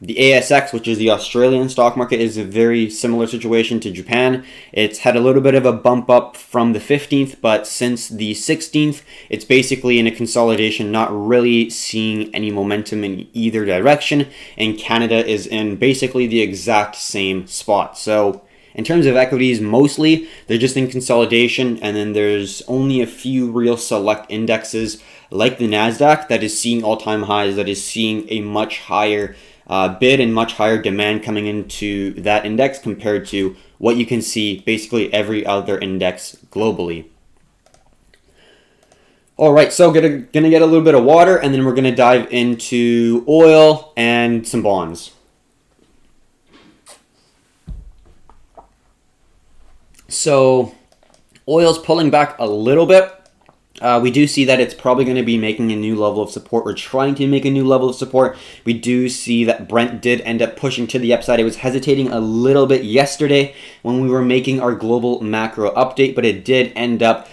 The ASX, which is the Australian stock market, is a very similar situation to Japan. It's had a little bit of a bump up from the 15th, but since the 16th, it's basically in a consolidation, not really seeing any momentum in either direction. And Canada is in basically the exact same spot. So in terms of equities, mostly they're just in consolidation, and then there's only a few real select indexes like the NASDAQ that is seeing all-time highs, that is seeing a much higher bid and much higher demand coming into that index compared to what you can see basically every other index globally. All right, so gonna get a little bit of water, and then we're gonna dive into oil and some bonds. So oil's pulling back a little bit. We do see that it's probably going to be making a new level of support, or trying to make a new level of support. We do see that Brent did end up pushing to the upside. It was hesitating a little bit yesterday when we were making our global macro update, but it did end up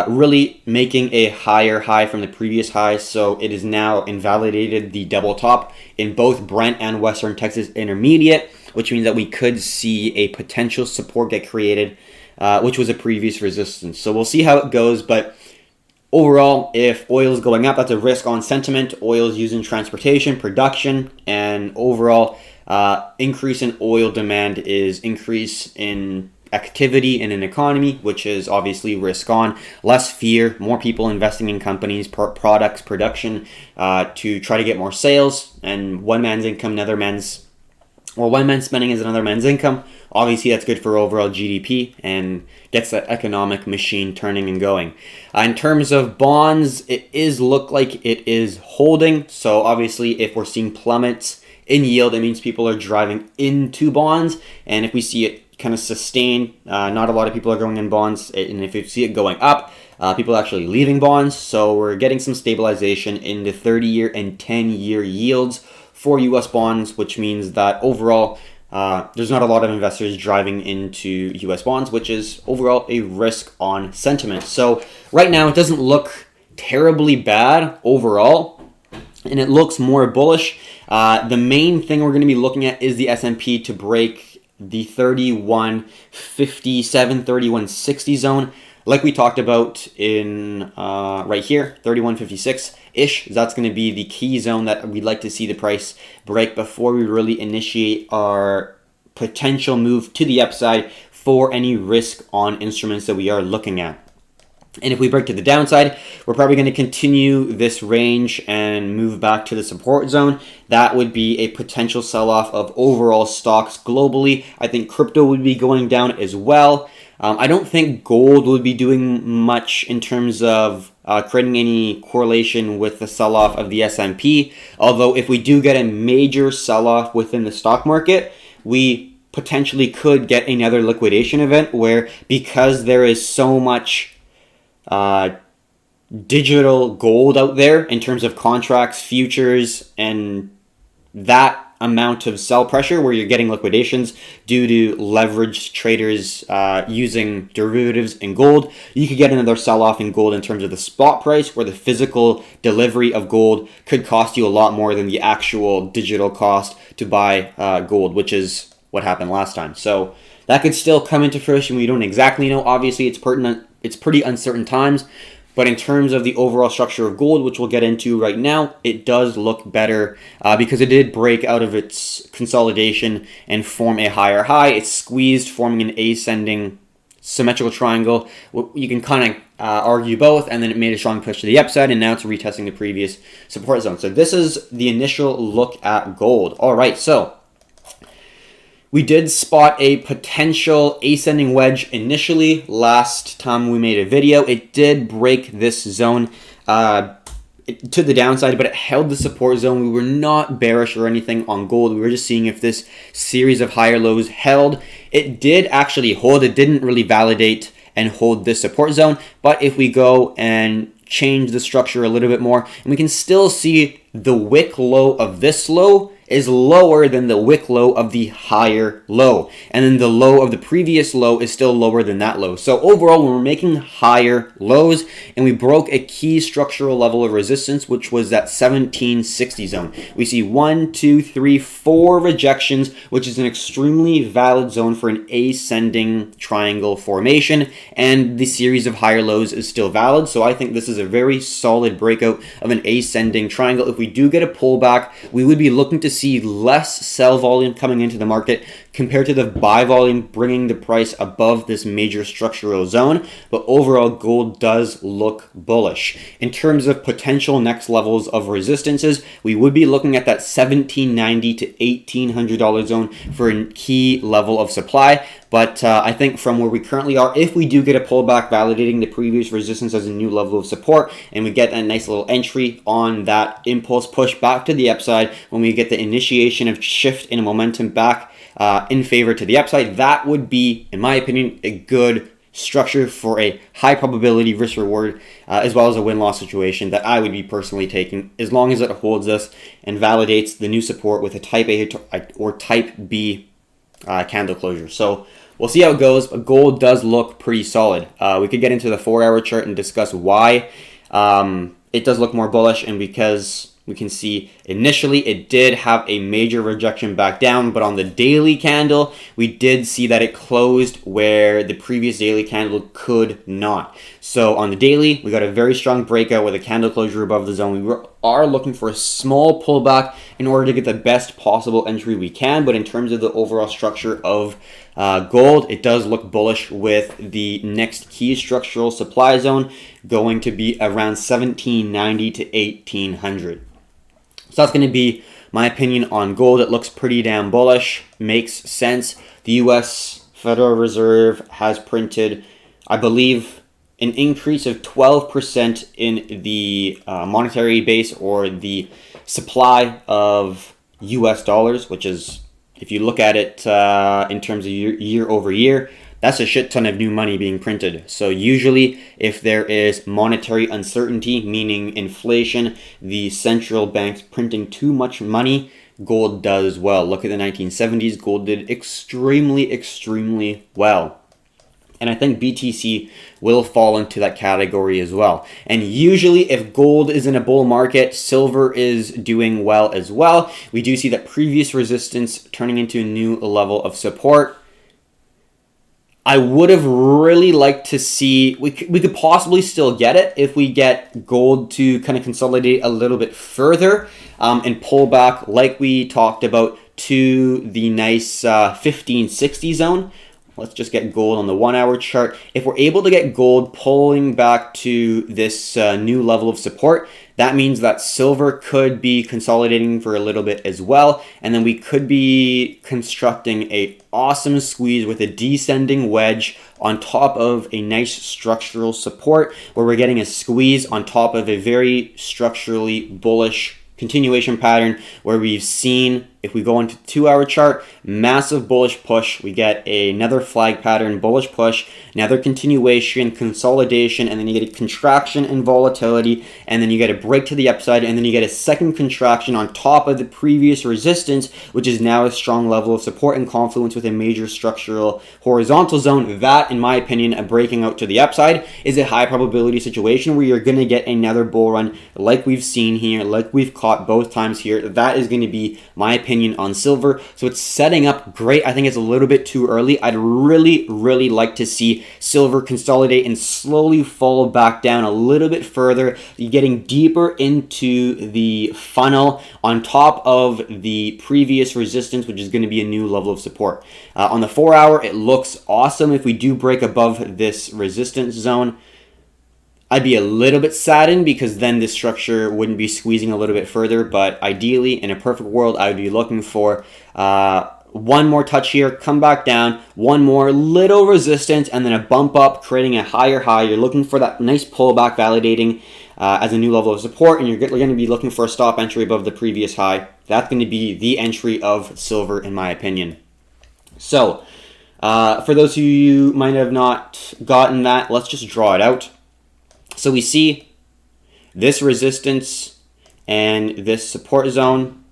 really making a higher high from the previous high. So it is now invalidated the double top in both Brent and Western Texas Intermediate, which means that we could see a potential support get created, which was a previous resistance. So we'll see how it goes, but overall, if oil is going up, that's a risk on sentiment. Oil is used in transportation, production, and overall increase in oil demand is increase in activity in an economy, which is obviously risk on. Less fear, more people investing in companies, products, production to try to get more sales. And one man's income, one man's spending is another man's income. Obviously, that's good for overall GDP and gets that economic machine turning and going. In terms of bonds, it is look like it is holding. So obviously, if we're seeing plummets in yield, it means people are driving into bonds. And if we see it kind of sustain, not a lot of people are going in bonds. And if you see it going up, people are actually leaving bonds. So we're getting some stabilization in the 30-year and 10-year yields for U.S. bonds, which means that overall, there's not a lot of investors driving into U.S. bonds, which is overall a risk on sentiment. So right now, it doesn't look terribly bad overall, and it looks more bullish. The main thing we're going to be looking at is the S&P to break the 3157, 3160 zone. Like we talked about in right here, 3156-ish. That's going to be the key zone that we'd like to see the price break before we really initiate our potential move to the upside for any risk on instruments that we are looking at. And if we break to the downside, we're probably going to continue this range and move back to the support zone. That would be a potential sell-off of overall stocks globally. I think crypto would be going down as well. I don't think gold would be doing much in terms of creating any correlation with the sell-off of the S&P. Although if we do get a major sell-off within the stock market, we potentially could get another liquidation event where, because there is so much digital gold out there in terms of contracts, futures, and that amount of sell pressure where you're getting liquidations due to leveraged traders using derivatives in gold, you could get another sell-off in gold in terms of the spot price, where the physical delivery of gold could cost you a lot more than the actual digital cost to buy gold, which is what happened last time. So that could still come into fruition. We don't exactly know. Obviously, it's pretty uncertain times. But in terms of the overall structure of gold, which we'll get into right now, it does look better because it did break out of its consolidation and form a higher high. It's squeezed, forming an ascending symmetrical triangle. You can kind of argue both, and then it made a strong push to the upside, and now it's retesting the previous support zone. So this is the initial look at gold. All right, so we did spot a potential ascending wedge initially last time we made a video. It did break this zone to the downside, but it held the support zone. We were not bearish or anything on gold. We were just seeing if this series of higher lows held. It did actually hold. It didn't really validate and hold this support zone, but if we go and change the structure a little bit more, and we can still see the wick low of this low is lower than the wick low of the higher low. And then the low of the previous low is still lower than that low. So overall, when we're making higher lows, and we broke a key structural level of resistance, which was that 1760 zone. We see 1, 2, 3, 4 rejections, which is an extremely valid zone for an ascending triangle formation. And the series of higher lows is still valid. So I think this is a very solid breakout of an ascending triangle. If we do get a pullback, we would be looking to see less sell volume coming into the market compared to the buy volume, bringing the price above this major structural zone. But overall, gold does look bullish. In terms of potential next levels of resistances, we would be looking at that $1,790 to $1,800 zone for a key level of supply. But I think from where we currently are, if we do get a pullback validating the previous resistance as a new level of support, and we get a nice little entry on that impulse push back to the upside, when we get the initiation of shift in momentum back in favor to the upside, that would be, in my opinion, a good structure for a high probability risk reward, as well as a win-loss situation that I would be personally taking, as long as it holds us and validates the new support with a type A or type B candle closure. So we'll see how it goes, but gold does look pretty solid. We could get into the 4-hour chart and discuss why it does look more bullish, and because we can see initially it did have a major rejection back down, but on the daily candle, we did see that it closed where the previous daily candle could not. So on the daily, we got a very strong breakout with a candle closure above the zone. We are looking for a small pullback in order to get the best possible entry we can. But in terms of the overall structure of gold, it does look bullish with the next key structural supply zone going to be around 1790 to 1800. So that's going to be my opinion on gold. It looks pretty damn bullish. Makes sense. The U.S. Federal Reserve has printed, I believe, an increase of 12% in the monetary base, or the supply of US dollars, which is, if you look at it in terms of year over year, that's a shit ton of new money being printed. So usually if there is monetary uncertainty, meaning inflation, the central banks printing too much money, gold does well. Look at the 1970s, gold did extremely well. And I think BTC will fall into that category as well. And usually if gold is in a bull market, silver is doing well as well. We do see that previous resistance turning into a new level of support. I would have really liked to see, we could possibly still get it if we get gold to kind of consolidate a little bit further and pull back, like we talked about, to the nice 1560 zone. Let's just get gold on the 1 hour chart. If we're able to get gold pulling back to this new level of support, that means that silver could be consolidating for a little bit as well. And then we could be constructing a awesome squeeze with a descending wedge on top of a nice structural support, where we're getting a squeeze on top of a very structurally bullish continuation pattern, where we've seen, if we go into 2 hour chart, massive bullish push. We get another flag pattern, bullish push, another continuation, consolidation, and then you get a contraction and volatility, and then you get a break to the upside, and then you get a second contraction on top of the previous resistance, which is now a strong level of support and confluence with a major structural horizontal zone. That, in my opinion, a breaking out to the upside is a high probability situation where you're going to get another bull run like we've seen here, like we've caught both times here. That is going to be my opinion on silver. So it's setting up great. I think it's a little bit too early. I'd really like to see silver consolidate and slowly fall back down a little bit further. You're getting deeper into the funnel on top of the previous resistance, which is going to be a new level of support. On the 4 hour, it looks awesome. If we do break above this resistance zone, I'd be a little bit saddened, because then this structure wouldn't be squeezing a little bit further. But ideally, in a perfect world, I would be looking for one more touch here, come back down, one more little resistance, and then a bump up, creating a higher high. You're looking for that nice pullback, validating as a new level of support, and you're going to be looking for a stop entry above the previous high. That's going to be the entry of silver, in my opinion. So, for those of you who might have not gotten that, let's just draw it out. So we see this resistance and this support zone.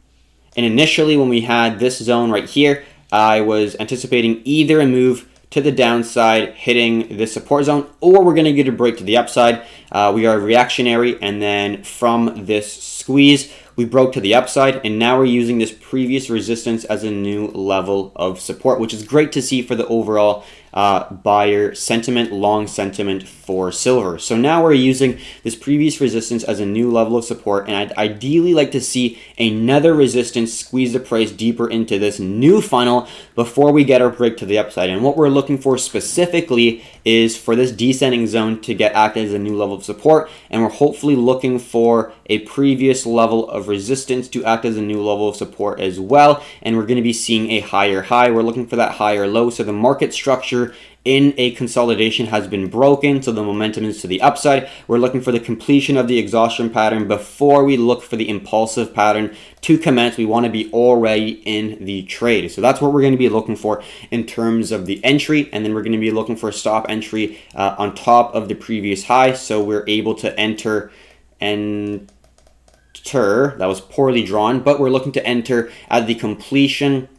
And initially when we had this zone right here, I was anticipating either a move to the downside hitting the support zone, or we're going to get a break to the upside. We are reactionary, and then from this squeeze, we broke to the upside, and now we're using this previous resistance as a new level of support, which is great to see for the overall buyer sentiment, long sentiment for silver. So now we're using this previous resistance as a new level of support, and I'd ideally like to see another resistance squeeze the price deeper into this new funnel before we get our break to the upside. And what we're looking for specifically is for this descending zone to get acted as a new level of support, and we're hopefully looking for a previous level of resistance to act as a new level of support as well, and we're going to be seeing a higher high. We're looking for that higher low. So the market structure in a consolidation has been broken, so the momentum is to the upside. We're looking for the completion of the exhaustion pattern before we look for the impulsive pattern to commence. We want to be already in the trade. So that's what we're going to be looking for in terms of the entry, and then we're going to be looking for a stop entry on top of the previous high, so we're able to enter. That was poorly drawn, but we're looking to enter at the completion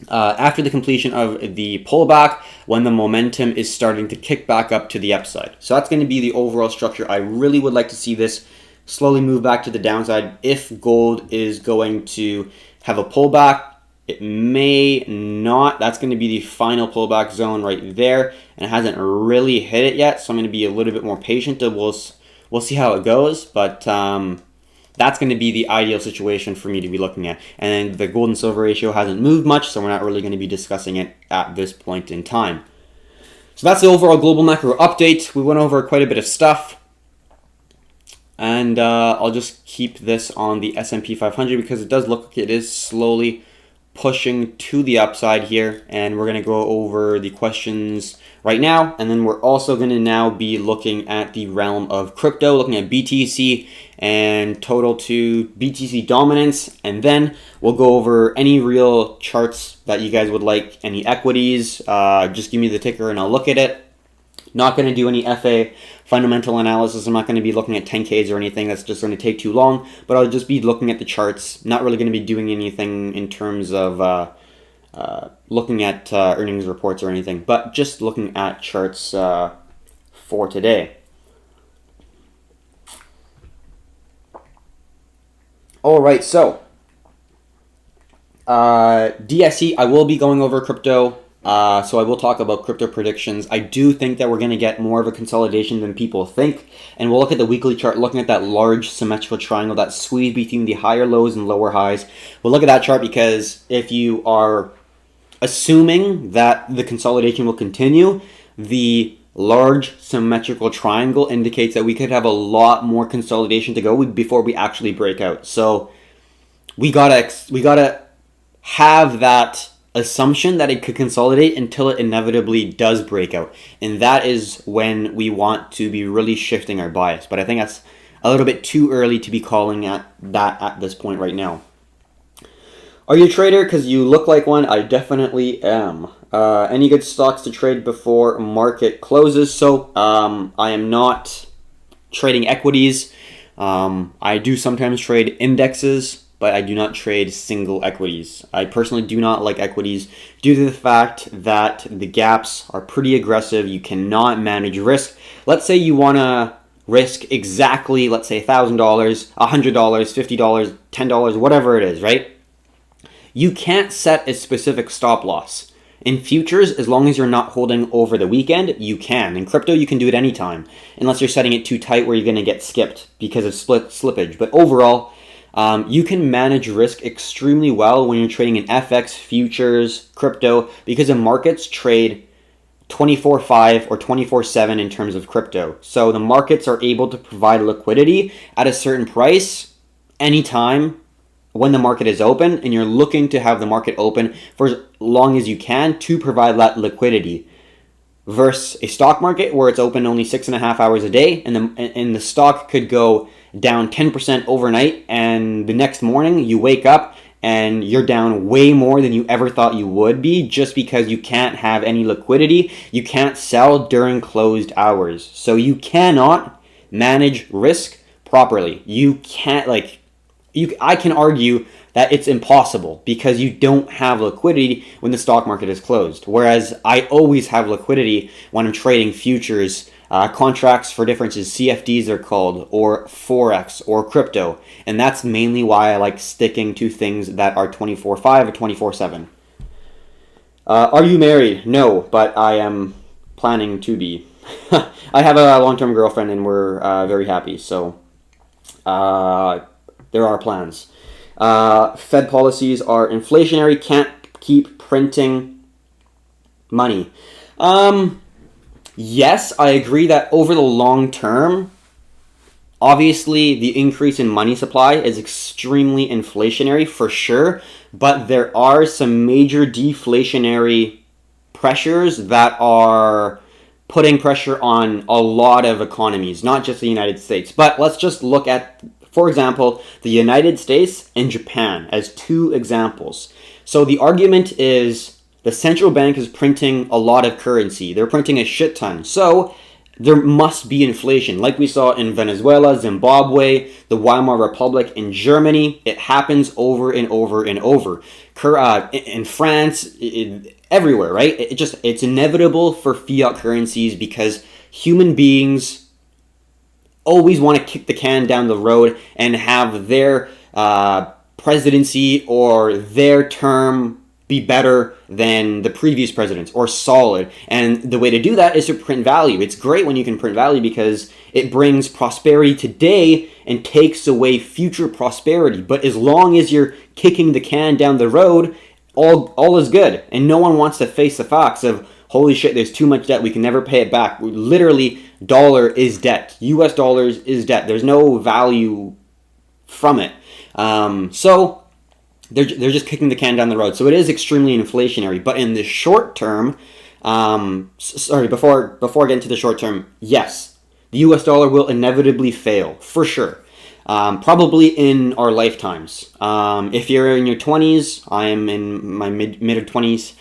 after the completion of the pullback, when the momentum is starting to kick back up to the upside. So that's going to be the overall structure. I really would like to see this slowly move back to the downside if gold is going to have a pullback. It may not. That's going to be the final pullback zone right there, and it hasn't really hit it yet, so I'm going to be a little bit more patient. We'll see how it goes, but that's going to be the ideal situation for me to be looking at. And then the gold and silver ratio hasn't moved much, so we're not really going to be discussing it at this point in time. So that's the overall global macro update. We went over quite a bit of stuff. And I'll just keep this on the S&P 500 because it does look like it is slowly pushing to the upside here. And we're going to go over the questions right now. And then we're also going to now be looking at the realm of crypto, looking at BTC and total to BTC dominance. And then we'll go over any real charts that you guys would like, any equities. Just give me the ticker and I'll look at it. Not going to do any FA fundamental analysis. I'm not going to be looking at 10Ks or anything. That's just going to take too long. But I'll just be looking at the charts. Not really going to be doing anything in terms of looking at earnings reports or anything. But just looking at charts for today. All right, so DSE, I will be going over crypto. So I will talk about crypto predictions. I do think that we're going to get more of a consolidation than people think. And we'll look at the weekly chart, looking at that large symmetrical triangle, that squeeze between the higher lows and lower highs. We'll look at that chart because if you are assuming that the consolidation will continue, the large symmetrical triangle indicates that we could have a lot more consolidation to go before we actually break out. So we gotta have that assumption that it could consolidate until it inevitably does break out. And that is when we want to be really shifting our bias. But I think that's a little bit too early to be calling at that at this point right now. Are you a trader? Because you look like one. I definitely am. Any good stocks to trade before market closes? So I am not trading equities. I do sometimes trade indexes, but I do not trade single equities. I personally do not like equities due to the fact that the gaps are pretty aggressive. You cannot manage risk. Let's say you want to risk exactly, let's say $1,000, $100, $50, $10, whatever it is, right? You can't set a specific stop loss. In futures, as long as you're not holding over the weekend, you can. In crypto, you can do it anytime, unless you're setting it too tight where you're going to get skipped because of slippage. But overall, you can manage risk extremely well when you're trading in FX, futures, crypto, because the markets trade 24/5 or 24/7 in terms of crypto. So the markets are able to provide liquidity at a certain price anytime when the market is open, and you're looking to have the market open for as long as you can to provide that liquidity. Versus a stock market where it's open only 6.5 hours a day, and the stock could go down 10% overnight, and the next morning you wake up and you're down way more than you ever thought you would be, just because you can't have any liquidity. You can't sell during closed hours. So you cannot manage risk properly. You can't, I can argue that it's impossible because you don't have liquidity when the stock market is closed. Whereas I always have liquidity when I'm trading futures, contracts for differences, CFDs are called, or Forex, or crypto. And that's mainly why I like sticking to things that are 24/5 or 24/7. Are you married? No, but I am planning to be. I have a long-term girlfriend and we're very happy, so there are plans. Fed policies are inflationary, can't keep printing money. Yes, I agree that over the long term, obviously the increase in money supply is extremely inflationary for sure, but there are some major deflationary pressures that are putting pressure on a lot of economies, not just the United States. But let's just look at, for example, the United States and Japan as two examples. So the argument is the central bank is printing a lot of currency. They're printing a shit ton. So there must be inflation, like we saw in Venezuela, Zimbabwe, the Weimar Republic, in Germany. It happens over and over and over. In France, everywhere, right? It's inevitable for fiat currencies because human beings always want to kick the can down the road and have their presidency or their term be better than the previous presidents or solid. And the way to do that is to print value. It's great when you can print value because it brings prosperity today and takes away future prosperity. But as long as you're kicking the can down the road, all is good. And no one wants to face the facts of, holy shit, there's too much debt, we can never pay it back. Literally, dollar is debt. US dollars is debt. There's no value from it. So they're just kicking the can down the road. So it is extremely inflationary. But in the short term, before I get into the short term, yes, the US dollar will inevitably fail, for sure. Probably in our lifetimes. If you're in your 20s, I am in my mid-20s,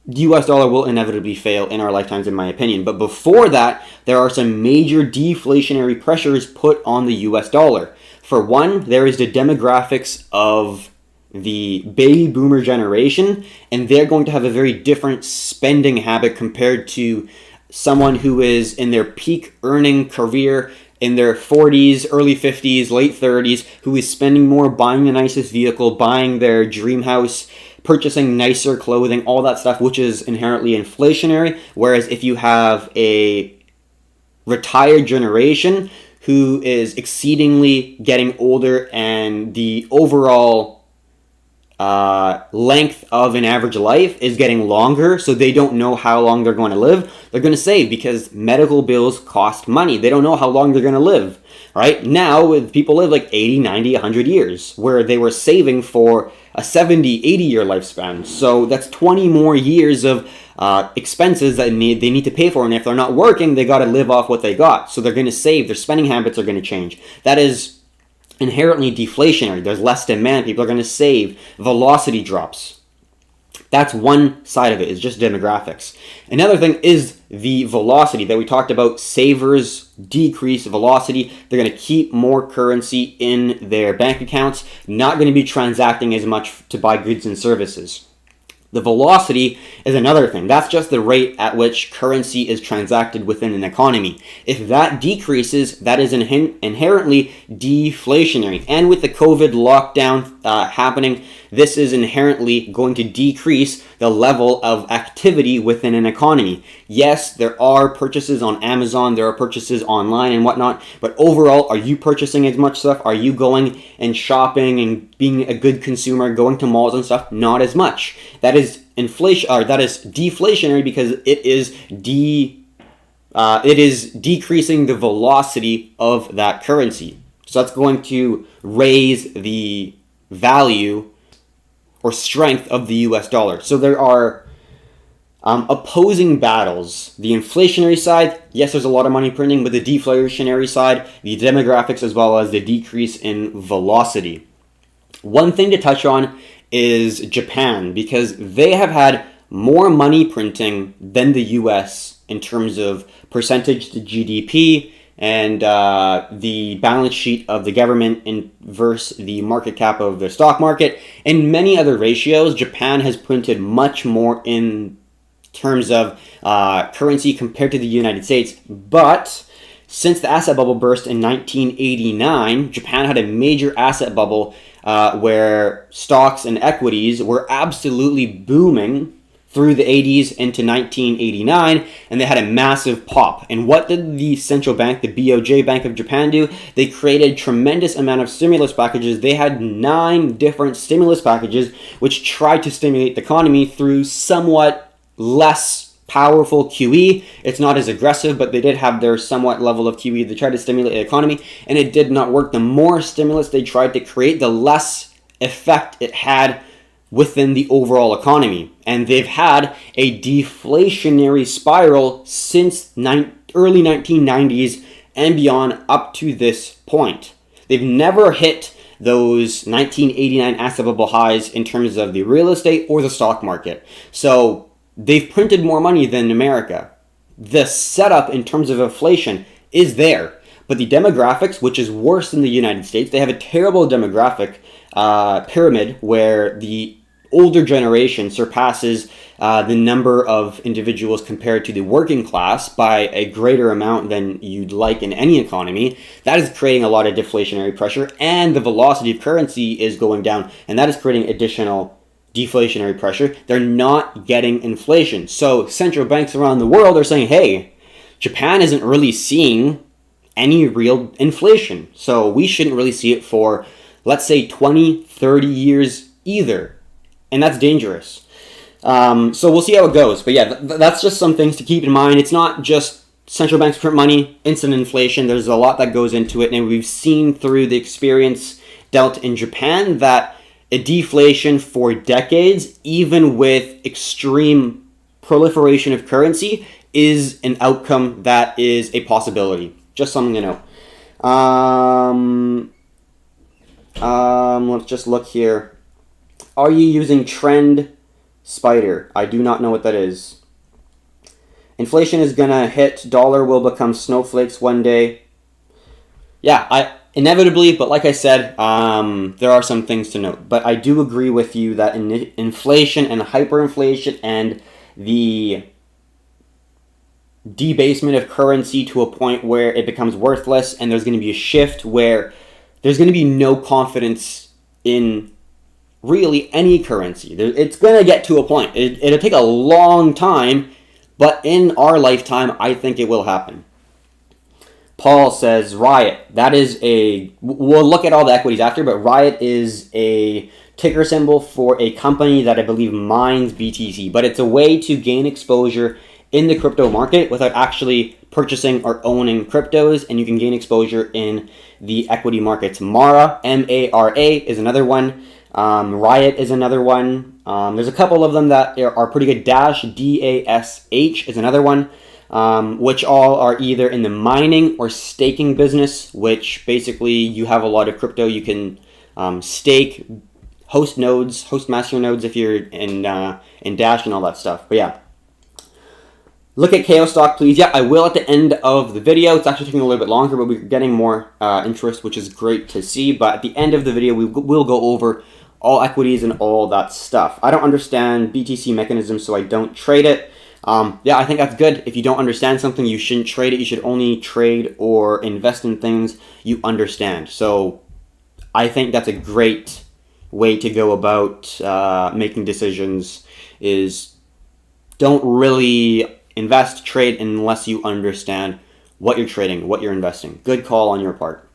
the US dollar will inevitably fail in our lifetimes, in my opinion. But before that, there are some major deflationary pressures put on the US dollar. For one, there is the demographics of the baby boomer generation, and they're going to have a very different spending habit compared to someone who is in their peak earning career in their 40s, early 50s, late 30s, who is spending more, buying the nicest vehicle, buying their dream house, purchasing nicer clothing, all that stuff, which is inherently inflationary. Whereas if you have a retired generation who is exceedingly getting older and the overall length of an average life is getting longer, so they don't know how long they're going to live, they're going to save because medical bills cost money. They don't know how long they're going to live. Right now, people live like 80, 90, 100 years, where they were saving for a 70, 80-year lifespan. So that's 20 more years of expenses that they need to pay for. And if they're not working, they got to live off what they got. So they're going to save. Their spending habits are going to change. That is inherently deflationary. There's less demand. People are going to save. Velocity drops. That's one side of it, is just demographics. Another thing is the velocity that we talked about. Savers decrease velocity. They're going to keep more currency in their bank accounts, not going to be transacting as much to buy goods and services. The velocity is another thing. That's just the rate at which currency is transacted within an economy. If that decreases, that is inherently deflationary. And with the COVID lockdown happening, this is inherently going to decrease the level of activity within an economy. Yes, there are purchases on Amazon, there are purchases online and whatnot, but overall, are you purchasing as much stuff? Are you going and shopping and being a good consumer, going to malls and stuff? Not as much. That is inflation, or that is deflationary, because it is decreasing the velocity of that currency. So that's going to raise the value or strength of the US dollar. So there are opposing battles. The inflationary side, yes, there's a lot of money printing, but the deflationary side, the demographics, as well as the decrease in velocity. One thing to touch on is Japan, because they have had more money printing than the US in terms of percentage to GDP and the balance sheet of the government versus the market cap of the stock market. And many other ratios, Japan has printed much more in terms of currency compared to the United States. But since the asset bubble burst in 1989, Japan had a major asset bubble where stocks and equities were absolutely booming through the 80s into 1989, and they had a massive pop. And what did the central bank, the BOJ Bank of Japan, do? They created a tremendous amount of stimulus packages. They had 9 different stimulus packages which tried to stimulate the economy through somewhat less powerful QE. It's not as aggressive, but they did have their somewhat level of QE. They tried to stimulate the economy, and it did not work. The more stimulus they tried to create, the less effect it had within the overall economy. And they've had a deflationary spiral since early 1990s and beyond up to this point. They've never hit those 1989 asset bubble highs in terms of the real estate or the stock market. So they've printed more money than America. The setup in terms of inflation is there. But the demographics, which is worse than the United States, they have a terrible demographic pyramid where the older generation surpasses the number of individuals compared to the working class by a greater amount than you'd like in any economy, that is creating a lot of deflationary pressure, and the velocity of currency is going down, and that is creating additional deflationary pressure. They're not getting inflation. So central banks around the world are saying, hey, Japan isn't really seeing any real inflation, so we shouldn't really see it for, let's say, 20, 30 years either. And that's dangerous. So we'll see how it goes. But yeah, that's just some things to keep in mind. It's not just central banks print money, instant inflation. There's a lot that goes into it. And we've seen through the experience dealt in Japan that a deflation for decades, even with extreme proliferation of currency, is an outcome that is a possibility. Just something to know. Let's just look here. Are you using Trend Spider? I do not know what that is. Inflation is gonna hit. Dollar will become snowflakes one day. Yeah, inevitably, but like I said, there are some things to note. But I do agree with you that inflation and hyperinflation and the debasement of currency to a point where it becomes worthless, and there's going to be a shift where there's going to be no confidence in really any currency. It's going to get to a point. It'll take a long time, but in our lifetime, I think it will happen. Paul says, Riot. That is we'll look at all the equities after, but Riot is a ticker symbol for a company that I believe mines BTC, but it's a way to gain exposure in the crypto market without actually purchasing or owning cryptos, and you can gain exposure in the equity markets. Mara, M-A-R-A, is another one. Riot is another one. There's a couple of them that are pretty good. Dash, D-A-S-H, is another one, which all are either in the mining or staking business, which basically you have a lot of crypto. You can stake, host nodes, host master nodes if you're in Dash and all that stuff. But yeah. Look at KO stock, please. Yeah, I will at the end of the video. It's actually taking a little bit longer, but we're getting more interest, which is great to see. But at the end of the video, we will go over all equities and all that stuff. I don't understand BTC mechanisms, so I don't trade it. Yeah, I think that's good. If you don't understand something, you shouldn't trade it. You should only trade or invest in things you understand. So I think that's a great way to go about making decisions, is don't really invest, trade, unless you understand what you're trading, what you're investing. Good call on your part.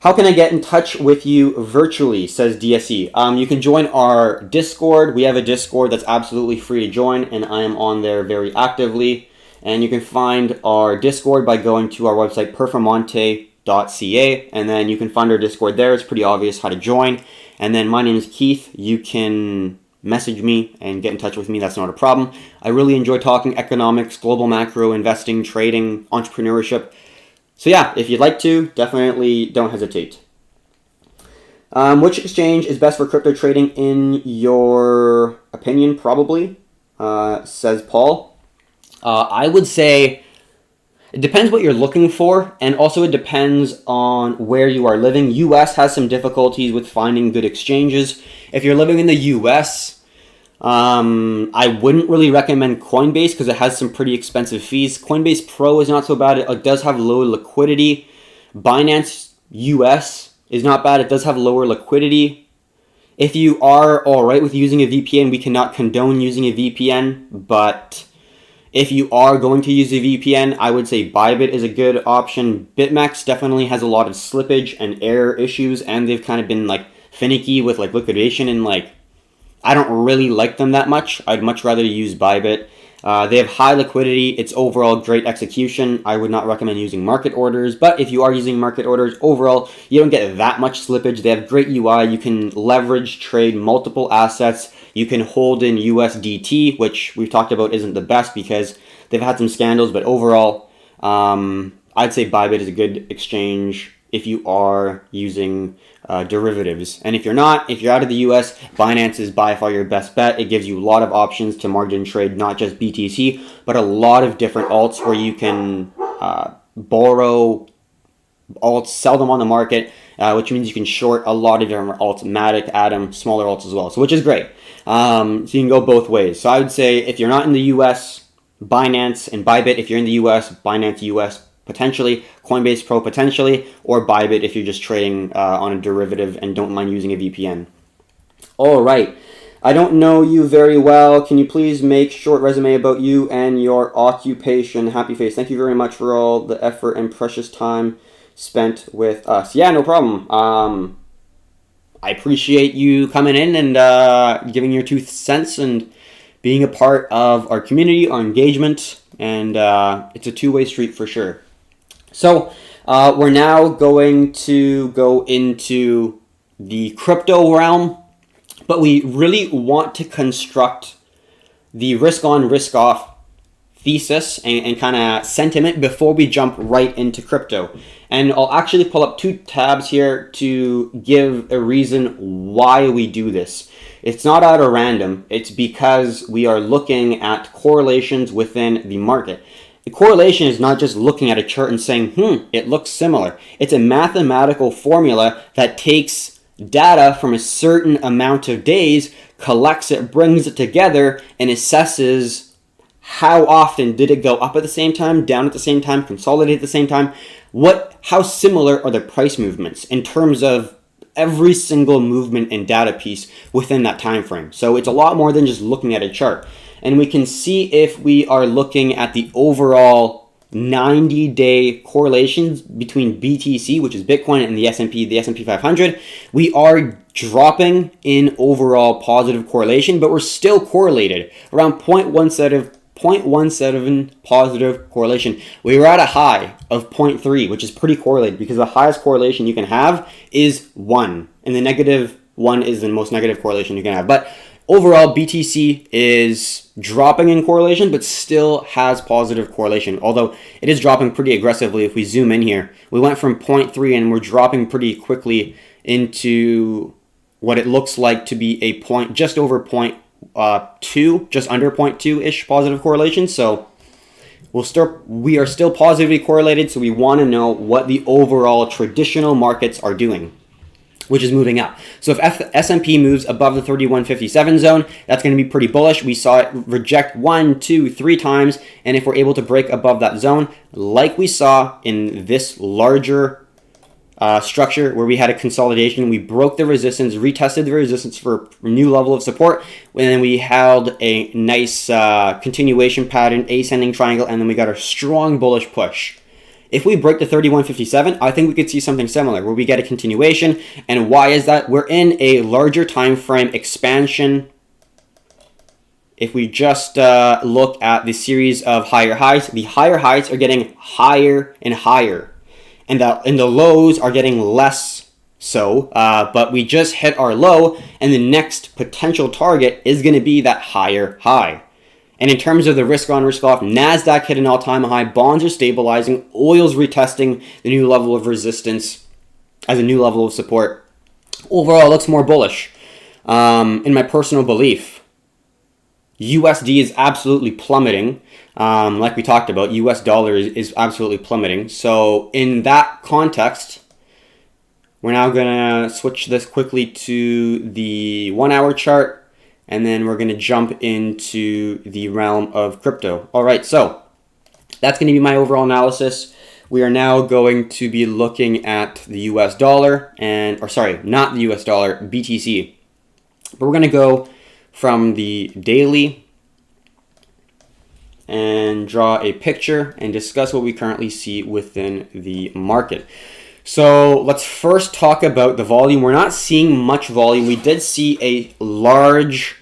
How can I get in touch with you virtually, says DSE. You can join our Discord. We have a Discord that's absolutely free to join, and I am on there very actively. And you can find our Discord by going to our website, performante.ca, and then you can find our Discord there. It's pretty obvious how to join. And then my name is Keith. You can message me and get in touch with me. That's not a problem. I really enjoy talking economics, global macro, investing, trading, entrepreneurship. So yeah, if you'd like to, definitely don't hesitate. Which exchange is best for crypto trading in your opinion? Probably, says Paul. I would say it depends what you're looking for, and also it depends on where you are living. US has some difficulties with finding good exchanges. If you're living in the US, I wouldn't really recommend Coinbase because it has some pretty expensive fees. Coinbase Pro is not so bad. It does have low liquidity. Binance US is not bad. It does have lower liquidity. If you are all right with using a VPN, we cannot condone using a VPN, but if you are going to use a VPN, I would say Bybit is a good option. BitMEX definitely has a lot of slippage and error issues, and they've kind of been like finicky with like liquidation, and like I don't really like them that much. I'd much rather use Bybit. They have high liquidity. It's overall great execution. I would not recommend using market orders, but if you are using market orders, overall, you don't get that much slippage. They have great UI. You can leverage, trade multiple assets. You can hold in USDT, which we've talked about isn't the best because they've had some scandals, but overall, I'd say Bybit is a good exchange if you are using derivatives. And if you're not, if you're out of the US, Binance is by far your best bet. It gives you a lot of options to margin trade, not just BTC, but a lot of different alts where you can borrow alts, sell them on the market, which means you can short a lot of different alts, Matic, Atom, smaller alts as well, so which is great. So you can go both ways. So I would say if you're not in the US, Binance and Bybit. If you're in the US, Binance US potentially, Coinbase Pro potentially, or Bybit if you're just trading on a derivative and don't mind using a VPN. All right. I don't know you very well. Can you please make short resume about you and your occupation? Happy face. Thank you very much for all the effort and precious time spent with us. Yeah, no problem. I appreciate you coming in and giving your 2 cents and being a part of our community, our engagement, and it's a two-way street for sure. So we're now going to go into the crypto realm, but we really want to construct the risk-on, risk-off thesis and kind of sentiment before we jump right into crypto. And I'll actually pull up 2 tabs here to give a reason why we do this. It's not out of random. It's because we are looking at correlations within the market. The correlation is not just looking at a chart and saying, it looks similar. It's a mathematical formula that takes data from a certain amount of days, collects it, brings it together, and assesses how often did it go up at the same time, down at the same time, consolidate at the same time. How similar are the price movements in terms of every single movement and data piece within that time frame. So it's a lot more than just looking at a chart. And we can see if we are looking at the overall 90-day correlations between BTC, which is Bitcoin, and the S&P 500, we are dropping in overall positive correlation, but we're still correlated around 0.17 positive correlation. We were at a high of 0.3, which is pretty correlated because the highest correlation you can have is 1, and the negative 1 is the most negative correlation you can have. But overall, BTC is dropping in correlation, but still has positive correlation, although it is dropping pretty aggressively. If we zoom in here, we went from 0.3 and we're dropping pretty quickly into what it looks like to be a point just over 0.2, just under 0.2-ish positive correlation. So we are still positively correlated, so we want to know what the overall traditional markets are doing, which is moving up. So if S&P moves above the 3157 zone, that's going to be pretty bullish. We saw it reject 1, 2, 3 times, and if we're able to break above that zone, like we saw in this larger structure where we had a consolidation, we broke the resistance, retested the resistance for a new level of support, and then we held a nice continuation pattern, ascending triangle, and then we got a strong bullish push. If we break the 3157, I think we could see something similar where we get a continuation. And why is that? We're in a larger time frame expansion. If we just look at the series of higher highs, the higher highs are getting higher and higher, and the lows are getting less so. But we just hit our low, and the next potential target is going to be that higher high. And in terms of the risk on, risk off, NASDAQ hit an all-time high. Bonds are stabilizing. Oil's retesting the new level of resistance as a new level of support. Overall, it looks more bullish. In my personal belief, USD is absolutely plummeting. Like we talked about, US dollar is absolutely plummeting. So in that context, we're now going to switch this quickly to the 1-hour chart. And then we're going to jump into the realm of crypto. All right, so that's going to be my overall analysis. We are now going to be looking at the US dollar not the US dollar, BTC. But we're going to go from the daily and draw a picture and discuss what we currently see within the market. So let's first talk about the volume. We're not seeing much volume. We did see a large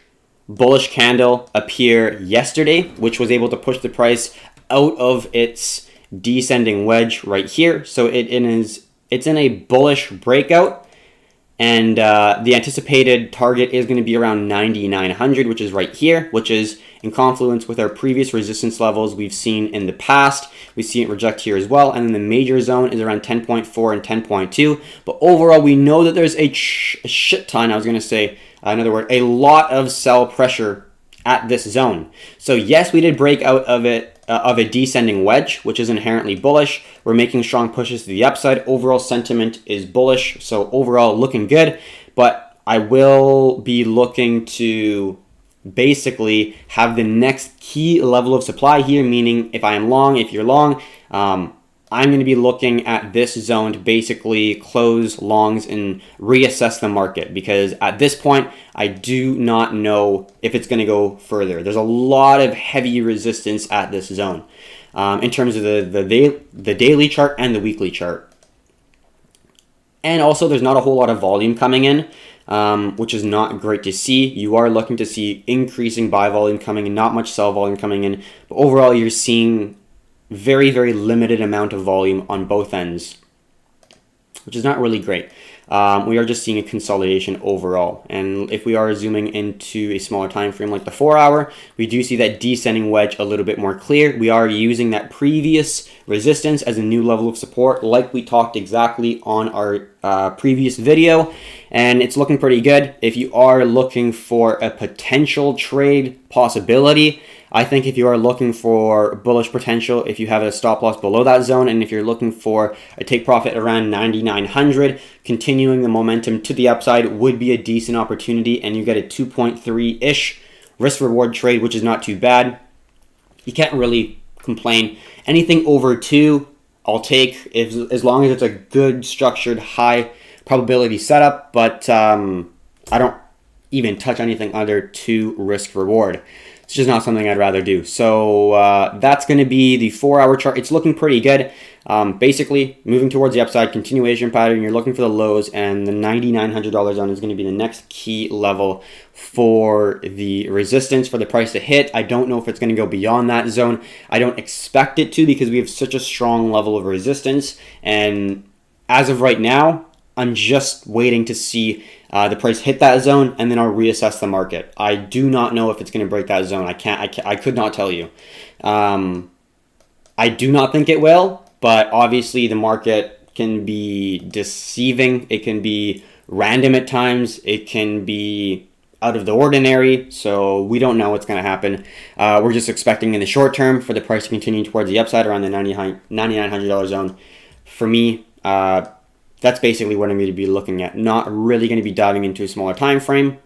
bullish candle appear yesterday, which was able to push the price out of its descending wedge right here. So it's in a bullish breakout, and the anticipated target is going to be around 9,900, which is right here, which is in confluence with our previous resistance levels we've seen in the past. We see it reject here as well, and then the major zone is around 10.4 and 10.2. But overall, we know that there's a shit ton, in other words, a lot of sell pressure at this zone. So yes, we did break out of a descending wedge, which is inherently bullish. We're making strong pushes to the upside. Overall sentiment is bullish, so overall looking good. But I will be looking to basically have the next key level of supply here, meaning if I am long, if you're long, I'm going to be looking at this zone to basically close longs and reassess the market, because at this point, I do not know if it's going to go further. There's a lot of heavy resistance at this zone in terms of the daily chart and the weekly chart. And also, there's not a whole lot of volume coming in, which is not great to see. You are looking to see increasing buy volume coming in, not much sell volume coming in. But overall, you're seeing very, very limited amount of volume on both ends, which is not really great. We are just seeing a consolidation overall. And if we are zooming into a smaller time frame like the 4 hour, we do see that descending wedge a little bit more clear. We are using that previous resistance as a new level of support, like we talked exactly on our previous video, and it's looking pretty good. If you are looking for a potential trade possibility, I think if you are looking for bullish potential, if you have a stop loss below that zone, and if you're looking for a take profit around 9,900, continuing the momentum to the upside would be a decent opportunity, and you get a 2.3-ish risk reward trade, which is not too bad. You can't really complain. Anything over 2, I'll take, as long as it's a good structured high probability setup, but I don't even touch anything under 2 risk reward. It's just not something I'd rather do. So that's going to be the 4 hour chart. It's looking pretty good. Basically, moving towards the upside, continuation pattern. You're looking for the lows, and the $9,900 zone is going to be the next key level for the resistance for the price to hit. I don't know if it's going to go beyond that zone. I don't expect it to, because we have such a strong level of resistance. And as of right now, I'm just waiting to see the price hit that zone, and then I'll reassess the market. I do not know if it's going to break that zone. I could not tell you. I do not think it will, but obviously the market can be deceiving. It can be random at times. It can be out of the ordinary, so we don't know what's going to happen. We're just expecting in the short term for the price to continue towards the upside around the $9,900 zone. For me, that's basically what I'm going to be looking at. Not really going to be diving into a smaller time frame.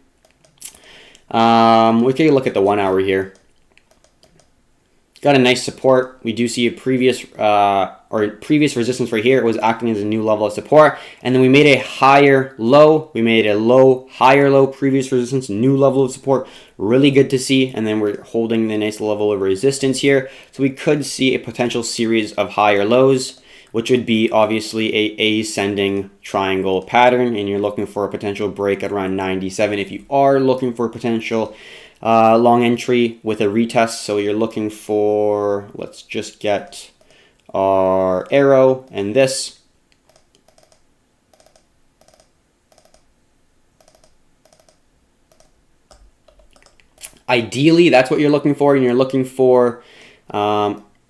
We take a look at the 1 hour here. Got a nice support. We do see a previous resistance right here. It was acting as a new level of support, and then we made a higher low. We made a low, higher low, previous resistance, new level of support. Really good to see. And then we're holding the nice level of resistance here. So we could see a potential series of higher lows, which would be obviously a ascending triangle pattern, and you're looking for a potential break at around 97 if you are looking for a potential long entry with a retest. So you're looking for, let's just get our arrow and this. Ideally, that's what you're looking for, and you're looking for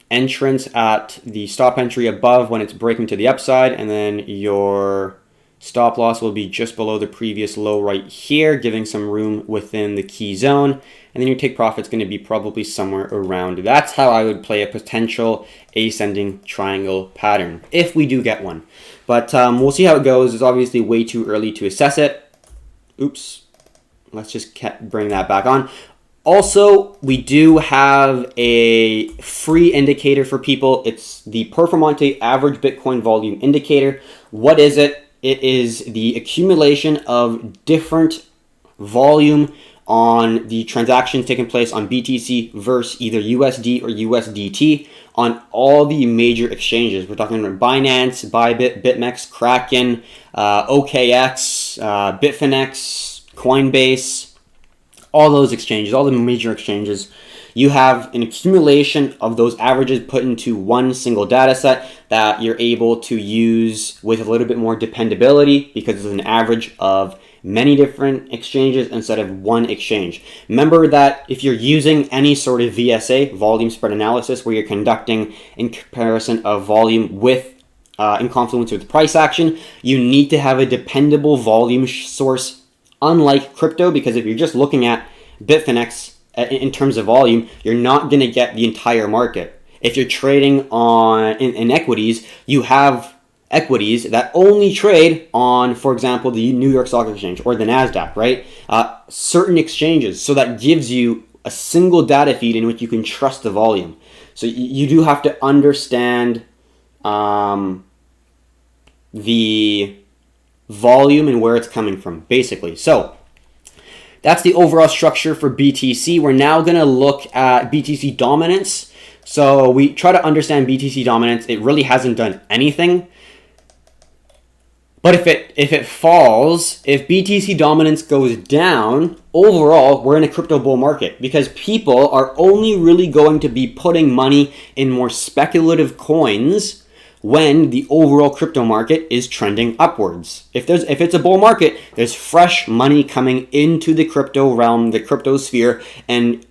entrance at the stop entry above when it's breaking to the upside, and then your stop loss will be just below the previous low right here, giving some room within the key zone, and then your take profit's going to be probably somewhere around. That's how I would play a potential ascending triangle pattern if we do get one, but we'll see how it goes. It's obviously way too early to assess it. Oops, let's just bring that back on. Also, we do have a free indicator for people. It's the Performante Average Bitcoin Volume Indicator. What is it? It is the accumulation of different volume on the transactions taking place on BTC versus either USD or USDT on all the major exchanges. We're talking about Binance, Bybit, BitMEX, Kraken, OKX, Bitfinex, Coinbase, all those exchanges, all the major exchanges. You have an accumulation of those averages put into one single data set that you're able to use with a little bit more dependability, because it's an average of many different exchanges instead of one exchange. Remember that if you're using any sort of VSA, volume spread analysis, where you're conducting in comparison of volume with in confluence with price action, you need to have a dependable volume source, unlike crypto, because if you're just looking at Bitfinex in terms of volume, you're not going to get the entire market. If you're trading on in equities, you have equities that only trade on, for example, the New York Stock Exchange or the NASDAQ, right? Certain exchanges. So that gives you a single data feed in which you can trust the volume. So you do have to understand the volume and where it's coming from, basically. So that's the overall structure for BTC. We're now going to look at BTC dominance. So we try to understand BTC dominance. It really hasn't done anything. But if it falls, if BTC dominance goes down, overall, we're in a crypto bull market because people are only really going to be putting money in more speculative coins when the overall crypto market is trending upwards. If it's a bull market, there's fresh money coming into the crypto realm, the crypto sphere, and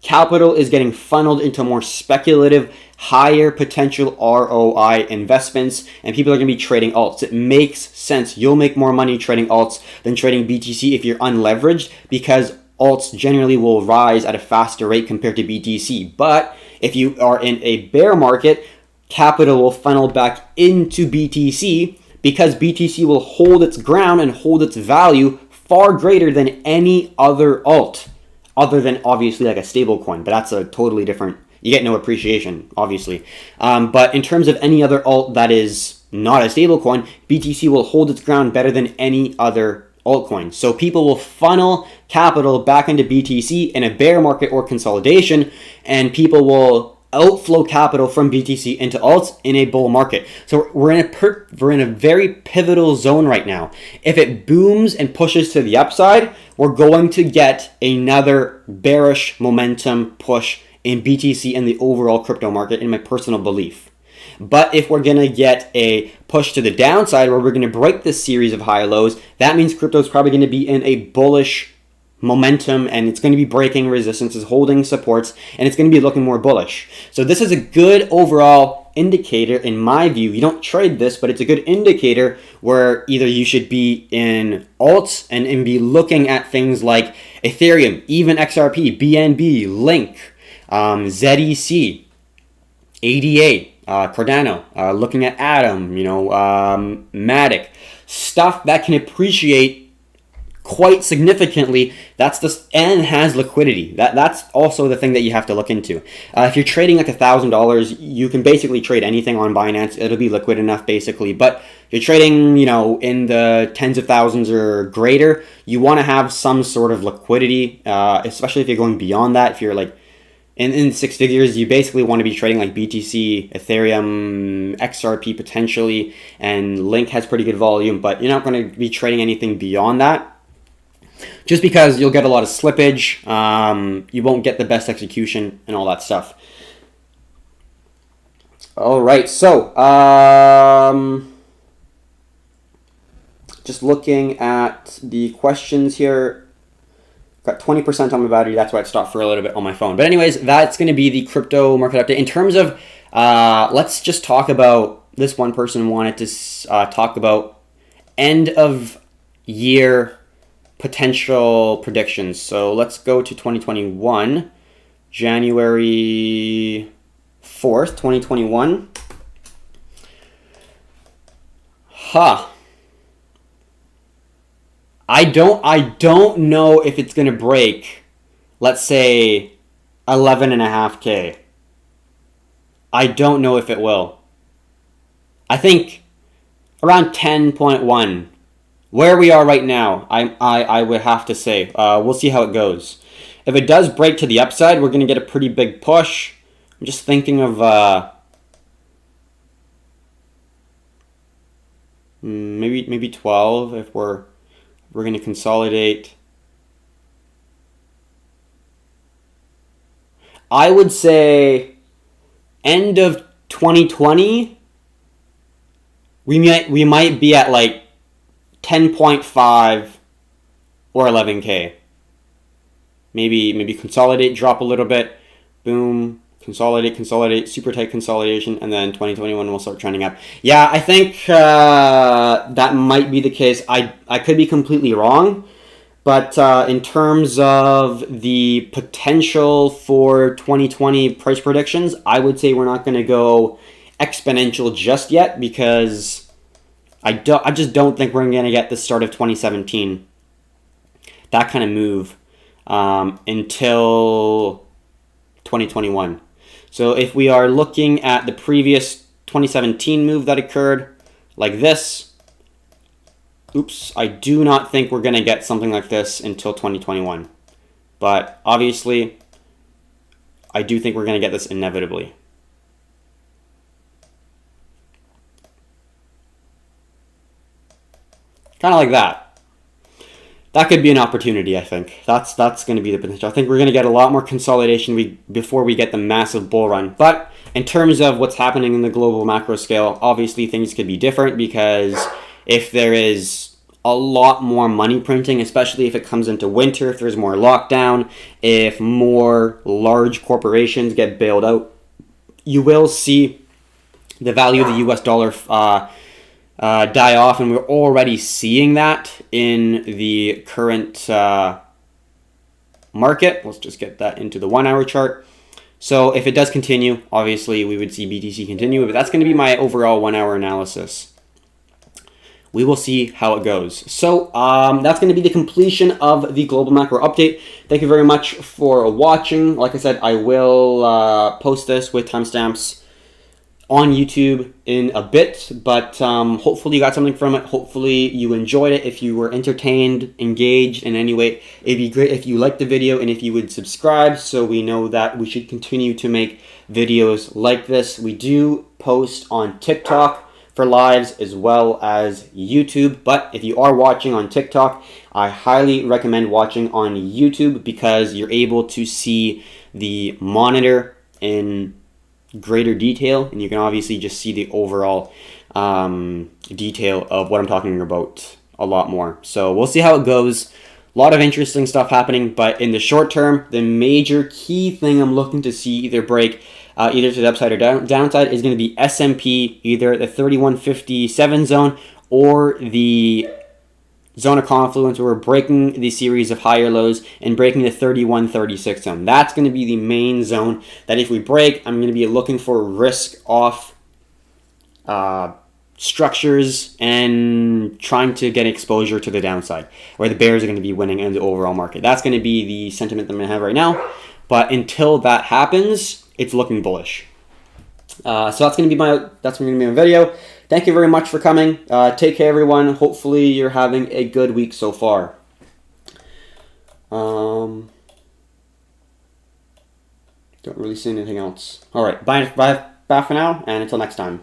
capital is getting funneled into more speculative, higher potential ROI investments, and people are going to be trading alts. It makes sense. You'll make more money trading alts than trading BTC if you're unleveraged, because alts generally will rise at a faster rate compared to BTC. But if you are in a bear market, capital will funnel back into BTC because BTC will hold its ground and hold its value far greater than any other alt, other than obviously like a stable coin, but that's a totally different, you get no appreciation, obviously. But in terms of any other alt that is not a stable coin, BTC will hold its ground better than any other altcoin. So people will funnel capital back into BTC in a bear market or consolidation, and people will outflow capital from BTC into alts in a bull market. So we're in a very pivotal zone right now. If it booms and pushes to the upside, we're going to get another bearish momentum push in BTC and the overall crypto market, in my personal belief. But if we're going to get a push to the downside where we're going to break this series of high lows, that means crypto is probably going to be in a bullish momentum, and it's going to be breaking resistances, holding supports, and it's going to be looking more bullish. So this is a good overall indicator in my view. You don't trade this, but it's a good indicator where either you should be in alts and be looking at things like Ethereum, even XRP, BNB, Link, ZEC, ADA, Cardano, looking at Atom, Matic, stuff that can appreciate quite significantly. And has liquidity. That's also the thing that you have to look into. If you're trading like $1,000, you can basically trade anything on Binance. It'll be liquid enough, basically. But if you're trading, in the tens of thousands or greater, you want to have some sort of liquidity, especially if you're going beyond that. If you're like in six figures, you basically want to be trading like BTC, Ethereum, XRP potentially, and Link has pretty good volume, but you're not going to be trading anything beyond that, just because you'll get a lot of slippage, you won't get the best execution and all that stuff. All right, so just looking at the questions here. Got 20% on my battery, that's why it stopped for a little bit on my phone. But anyways, that's going to be the crypto market update. In terms of, let's just talk about, this one person wanted to talk about end of year potential predictions. So let's go to 2021, January 4th, 2021. I don't know if it's going to break, let's say, 11.5K. I don't know if it will. I think around 10.1. Where we are right now, I would have to say. We'll see how it goes. If it does break to the upside, we're going to get a pretty big push. I'm just thinking of maybe 12 if we're going to consolidate. I would say end of 2020, we might be at like 10.5 or 11K. Maybe consolidate, drop a little bit, boom, consolidate, super tight consolidation, and then 2021 will start trending up. Yeah, I think that might be the case. I could be completely wrong, but in terms of the potential for 2020 price predictions, I would say we're not going to go exponential just yet, because I just don't think we're going to get the start of 2017, that kind of move, until 2021. So if we are looking at the previous 2017 move that occurred, like this, I do not think we're going to get something like this until 2021. But obviously, I do think we're going to get this inevitably. Kind of like that. That could be an opportunity, I think. That's going to be the potential. I think we're going to get a lot more consolidation before we get the massive bull run. But in terms of what's happening in the global macro scale, obviously things could be different, because if there is a lot more money printing, especially if it comes into winter, if there's more lockdown, if more large corporations get bailed out, you will see the value of the US dollar die off, and we're already seeing that in the current market. Let's just get that into the 1 hour chart. So if it does continue, obviously we would see BTC continue, but that's going to be my overall 1 hour analysis. We will see how it goes. So that's going to be the completion of the global macro update. Thank you very much for watching. Like I said, I will post this with timestamps on YouTube in a bit, but hopefully you got something from it. Hopefully you enjoyed it. If you were entertained, engaged in any way, it'd be great if you liked the video and if you would subscribe, so we know that we should continue to make videos like this. We do post on TikTok for lives as well as YouTube, but if you are watching on TikTok, I highly recommend watching on YouTube, because you're able to see the monitor in greater detail, and you can obviously just see the overall detail of what I'm talking about a lot more. So we'll see how it goes. A lot of interesting stuff happening, but in the short term, the major key thing I'm looking to see either break either to the upside or downside is going to be S&P, either the 3157 zone or the zone of confluence, where we're breaking the series of higher lows and breaking the 3136 zone. That's going to be the main zone that if we break, I'm going to be looking for risk off structures and trying to get exposure to the downside, where the bears are going to be winning in the overall market. That's going to be the sentiment that I'm going to have right now. But until that happens, it's looking bullish. So that's going to be my video. Thank you very much for coming. Take care, everyone. Hopefully you're having a good week so far. Don't really see anything else. All right, bye for now, and until next time.